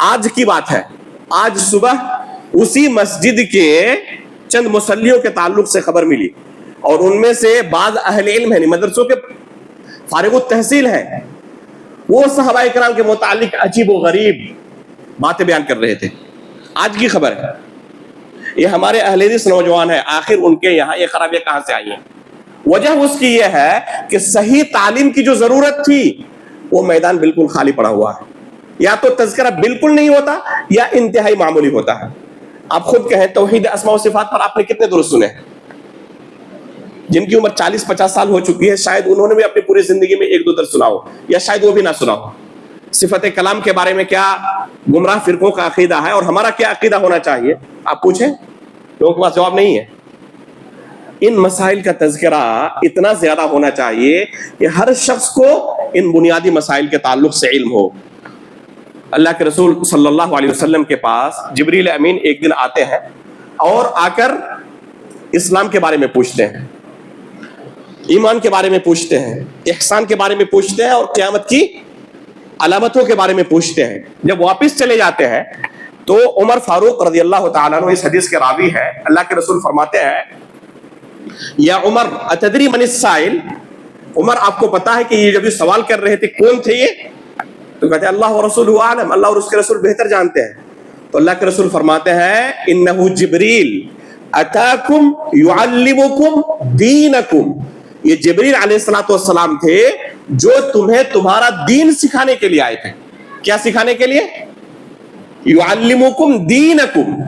S1: آج کی بات ہے، آج صبح اسی مسجد کے چند مصلیوں کے تعلق سے خبر ملی، اور ان میں سے بعض اہل علم ہیں، مدرسوں کے فارغ التحصیل ہیں، وہ صحابہ اکرام کے متعلق عجیب و غریب باتیں بیان کر رہے تھے۔ آج کی خبر ہے، یہ ہمارے اہل حدیث نوجوان ہیں، آخر ان کے یہاں یہ خرابیاں کہاں سے آئی ہیں؟ وجہ اس کی یہ ہے کہ صحیح تعلیم کی جو ضرورت تھی وہ میدان بالکل خالی پڑا ہوا ہے، یا تو تذکرہ بالکل نہیں ہوتا یا انتہائی معمولی ہوتا ہے۔ آپ خود کہیں توحید اسماء و صفات پر آپ نے کتنے درس سنے؟ جن کی عمر 40-50 سال ہو چکی ہے شاید انہوں نے بھی اپنی پوری زندگی میں 1-2 درس سنا ہو، یا شاید وہ بھی نہ سنا ہو۔ صفت کلام کے بارے میں کیا گمراہ فرقوں کا عقیدہ ہے اور ہمارا کیا عقیدہ ہونا چاہیے، آپ پوچھیں، لوگوں کے پاس جواب نہیں ہے۔ ان مسائل کا تذکرہ اتنا زیادہ ہونا چاہیے کہ ہر شخص کو ان بنیادی مسائل کے تعلق سے علم ہو۔ اللہ کے رسول صلی اللہ علیہ وسلم کے پاس جبریل امین ایک دن آتے ہیں اور آ کر اسلام کے بارے میں پوچھتے ہیں، ایمان کے بارے میں پوچھتے ہیں، احسان کے بارے میں پوچھتے ہیں، اور قیامت کی علامتوں کے بارے میں پوچھتے ہیں۔ جب واپس چلے جاتے ہیں تو عمر فاروق رضی اللہ تعالیٰ عنہ اس حدیث کے راوی ہے، اللہ کے رسول فرماتے ہیں، یا عمر اتدری من السائل، عمر آپ کو پتا ہے کہ یہ جب سوال کر رہے تھے کون تھے یہ؟ تو کہتے ہیں اللہ و رسولہ عالم، اللہ اور اس کے رسول بہتر جانتے ہیں۔ تو اللہ کے رسول فرماتے ہیں انہ جبریل اتاکم یعلمکم دینکم، یہ جبریل علیہ السلام تھے جو تمہیں تمہارا دین سکھانے کے لیے آئے تھے۔ کیا سکھانے کے لیے؟ یعلمکم دینکم۔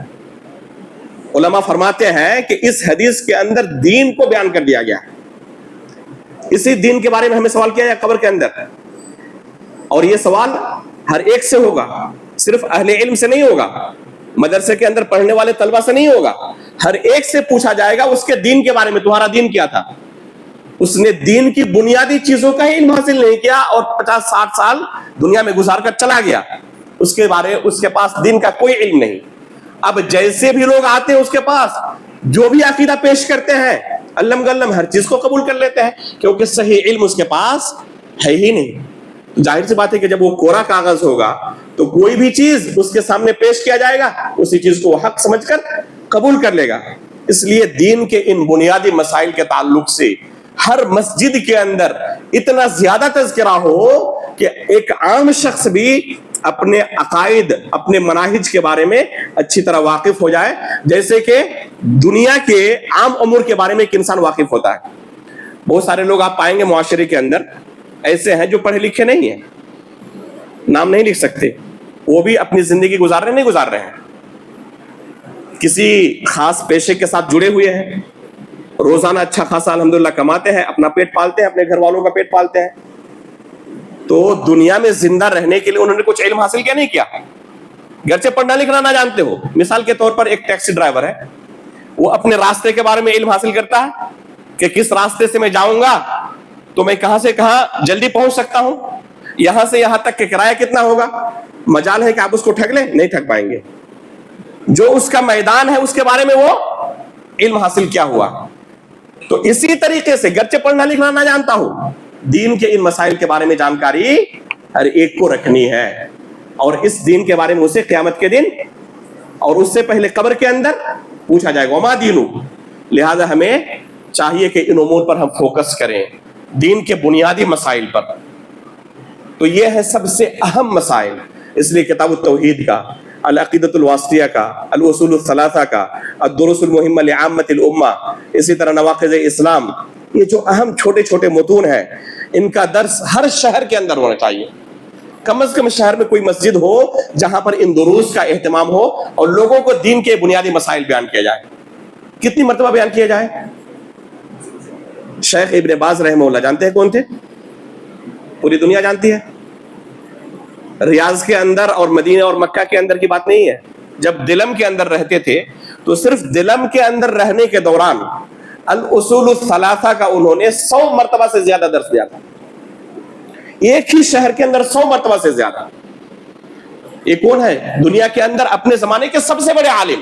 S1: علماء فرماتے ہیں کہ اس حدیث کے اندر دین کو بیان کر دیا گیا ہے۔ اسی دین کے بارے میں ہمیں سوال کیا جائے قبر کے اندر، اور یہ سوال ہر ایک سے ہوگا، صرف اہل علم سے نہیں ہوگا، مدرسے کے اندر پڑھنے والے طلبہ سے نہیں ہوگا، ہر ایک سے پوچھا جائے گا اس کے دین کے بارے میں، تمہارا دین کیا تھا؟ اس نے دین کی بنیادی چیزوں کا ہی علم حاصل نہیں کیا اور 50-60 سال دنیا میں گزار کر چلا گیا، اس کے پاس دین کا کوئی علم نہیں۔ اب جیسے بھی لوگ آتے ہیں اس کے پاس جو بھی عقیدہ پیش کرتے ہیں علم گلم ہر چیز کو قبول کر لیتے ہیں، کیونکہ صحیح علم اس کے پاس ہے ہی نہیں۔ ظاہر سی بات ہے کہ جب وہ کوڑا کاغذ ہوگا تو کوئی بھی چیز اس کے سامنے پیش کیا جائے گا اسی چیز کو وہ حق سمجھ کر قبول کر لے گا۔ اس لیے دین کے ان بنیادی مسائل کے تعلق سے ہر مسجد کے اندر اتنا زیادہ تذکرہ ہو کہ ایک عام شخص بھی اپنے عقائد، اپنے مناہج کے بارے میں اچھی طرح واقف ہو جائے، جیسے کہ دنیا کے عام امور کے بارے میں ایک انسان واقف ہوتا ہے۔ بہت سارے لوگ آپ پائیں گے معاشرے کے اندر ایسے ہیں جو پڑھے لکھے نہیں ہیں، نام نہیں لکھ سکتے، وہ بھی اپنی زندگی گزار رہے ہیں، کسی خاص پیشے کے ساتھ جڑے ہوئے ہیں، روزانہ اچھا خاصا الحمدللہ کماتے ہیں، اپنا پیٹ پالتے ہیں، اپنے گھر والوں کا پیٹ پالتے ہیں، تو دنیا میں زندہ رہنے کے لیے انہوں نے کچھ علم حاصل کیا نہیں کیا، گرچہ پڑھنا لکھنا نہ جانتے ہو۔ مثال کے طور پر ایک ٹیکسی ڈرائیور ہے، وہ اپنے راستے کے بارے میں علم حاصل کرتا ہے کہ کس راستے سے میں جاؤں گا تو میں کہاں سے کہاں جلدی پہنچ سکتا ہوں، یہاں سے یہاں تک کہ کرایہ کتنا ہوگا، مجال ہے کہ آپ اس کو ٹھگ لیں، نہیں ٹھگ پائیں گے۔ جو اس کا میدان ہے اس کے بارے میں وہ علم حاصل کیا ہوا۔ تو اسی طریقے سے گرچہ پڑھنا لکھنا نہ جانتا ہوں، دین کے ان مسائل کے بارے میں جانکاری ہر ایک کو رکھنی ہے، اور اس دین کے بارے میں اسے قیامت کے دن اور اس سے پہلے قبر کے اندر پوچھا جائے گا وما دینو۔ لہذا ہمیں چاہیے کہ ان امور پر ہم فوکس کریں، دین کے بنیادی مسائل پر۔ تو یہ ہے سب سے اہم مسائل، اس لیے کتاب التوحید کا، العقیدۃ الواسطیہ کا، الاصول الثلاثہ کا، الدروس المہمہ لعامۃ الامہ، اسی طرح نواقض اسلام، یہ جو اہم چھوٹے چھوٹے متون ہیں ان کا درس ہر شہر کے اندر ہونا چاہیے۔ کم از کم شہر میں کوئی مسجد ہو جہاں پر ان دروس کا اہتمام ہو اور لوگوں کو دین کے بنیادی مسائل بیان کیا جائے۔ کتنی مرتبہ بیان کیا جائے؟ شیخ ابن باز رحمہ اللہ جانتے ہیں کون تھے؟ پوری دنیا جانتی ہے۔ ریاض کے اندر اور مدینہ اور مکہ کے اندر کی بات نہیں ہے، جب دلم کے اندر رہتے تھے تو صرف دلم کے اندر رہنے کے دوران الاصول الثلاثہ کا انہوں نے 100 مرتبہ سے زیادہ درس دیا تھا، ایک ہی شہر کے اندر 100 مرتبہ سے زیادہ۔ یہ کون ہے دنیا کے اندر اپنے زمانے کے سب سے بڑے عالم؟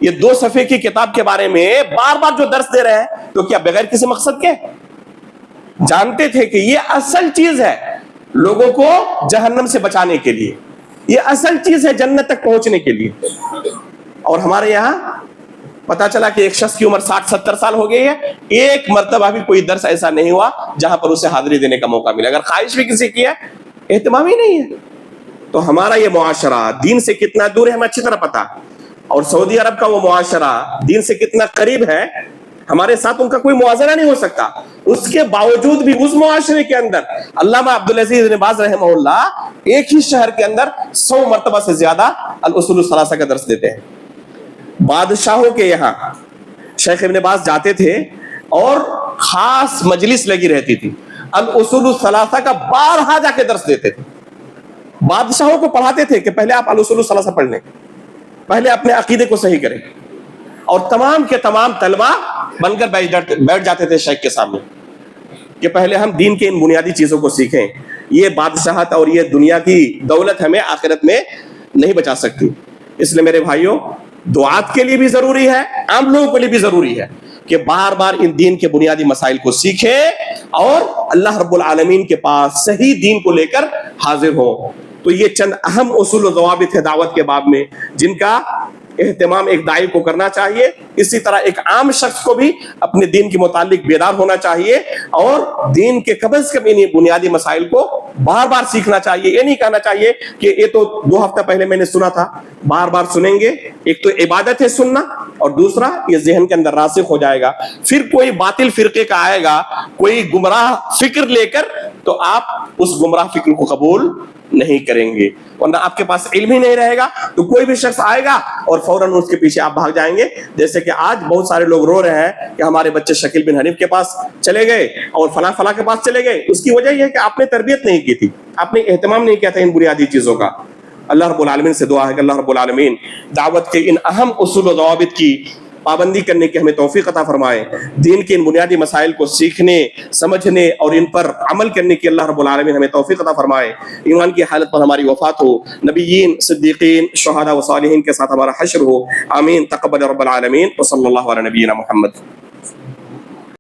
S1: یہ 2 صفحے کی کتاب کے بارے میں بار بار جو درس دے رہے ہیں تو کیا بغیر کسی مقصد کے؟ جانتے تھے کہ یہ اصل چیز ہے لوگوں کو جہنم سے بچانے کے لیے، یہ اصل چیز ہے جنت تک پہنچنے کے لیے۔ اور ہمارے یہاں پتا چلا کہ ایک شخص کی عمر 60-70 سال ہو گئی ہے، ایک مرتبہ بھی کوئی درس ایسا نہیں ہوا جہاں پر اسے حاضری دینے کا موقع ملا۔ اگر خواہش بھی کسی کی ہے، اہتمام ہی نہیں ہے۔ تو ہمارا یہ معاشرہ دین سے کتنا دور ہے ہمیں اچھی طرح پتا، اور سعودی عرب کا وہ معاشرہ دین سے کتنا قریب ہے، ہمارے ساتھ ان کا کوئی موازنہ نہیں ہو سکتا۔ اس کے باوجود بھی اس معاشرے کے اندر علامہ عبدالعزیز بن باز رحمہ اللہ ایک ہی شہر کے اندر 100 مرتبہ سے زیادہ الاصول الثلاثہ کا درس دیتے ہیں۔ بادشاہوں کے یہاں شیخ ابن باز جاتے تھے اور خاص مجلس لگی رہتی تھی، الاصول الثلاثہ کا بارہا جا کے درس دیتے تھے۔ بادشاہوں کو پڑھاتے تھے کہ پہلے آپ الاصول الثلاثہ پڑھ لیں، پہلے اپنے عقیدے کو صحیح کریں، اور تمام کے تمام طلبہ بن کر بیٹھ جاتے تھے شیخ کے سامنے کہ پہلے ہم دین کے ان بنیادی چیزوں کو سیکھیں۔ یہ بادشاہت اور یہ دنیا کی دولت ہمیں آخرت میں نہیں بچا سکتی۔ اس لیے میرے بھائیوں، دعات کے لیے بھی ضروری ہے، عام لوگوں کے لیے بھی ضروری ہے کہ بار بار ان دین کے بنیادی مسائل کو سیکھیں اور اللہ رب العالمین کے پاس صحیح دین کو لے کر حاضر ہوں۔ تو یہ چند اہم اصول و ضوابط ہے دعوت کے باب میں جن کا اہتمام ایک داعی کو کرنا چاہیے، اسی طرح ایک عام شخص کو بھی اپنے دین کے متعلق بیدار ہونا چاہیے اور دین کے کم از کم انہیں بنیادی مسائل کو بار بار سیکھنا چاہیے۔ یہ نہیں کہنا چاہیے کہ یہ تو 2 ہفتہ پہلے میں نے سنا تھا، بار بار سنیں گے، ایک تو عبادت ہے سننا، اور دوسرا یہ ذہن کے اندر راسخ ہو جائے گا۔ پھر کوئی باطل فرقے کا آئے گا، کوئی گمراہ فکر لے کر تو آپ اس گمراہ فکر کو قبول نہیں کریں گے، ورنہ آپ کے پاس علم ہی نہیں رہے گا تو کوئی بھی شخص آئے گا اور فوراً اس کے پیچھے آپ بھاگ جائیں گے. جیسے کہ آج بہت سارے لوگ رو رہے ہیں کہ ہمارے بچے شکیل بن حنیف کے پاس چلے گئے اور فلاں فلاں کے پاس چلے گئے. اس کی وجہ یہ ہے کہ آپ نے تربیت نہیں کی تھی، آپ نے اہتمام نہیں کیا تھا ان بنیادی چیزوں کا. اللہ رب العالمین سے دعا ہے کہ اللہ رب العالمین دعوت کے ان اہم اصول و ضوابط کی پابندی کرنے کی ہمیں توفیق عطا فرمائے، دین کے ان بنیادی مسائل کو سیکھنے، سمجھنے اور ان پر عمل کرنے کی اللہ رب العالمین ہمیں توفیق عطا فرمائے. ایمان کی حالت پر ہماری وفات ہو، نبیین، صدیقین، شہداء و صالحین کے ساتھ ہمارا حشر ہو. آمین. تقبل رب العالمین. وصلی اللہ علی نبینا محمد.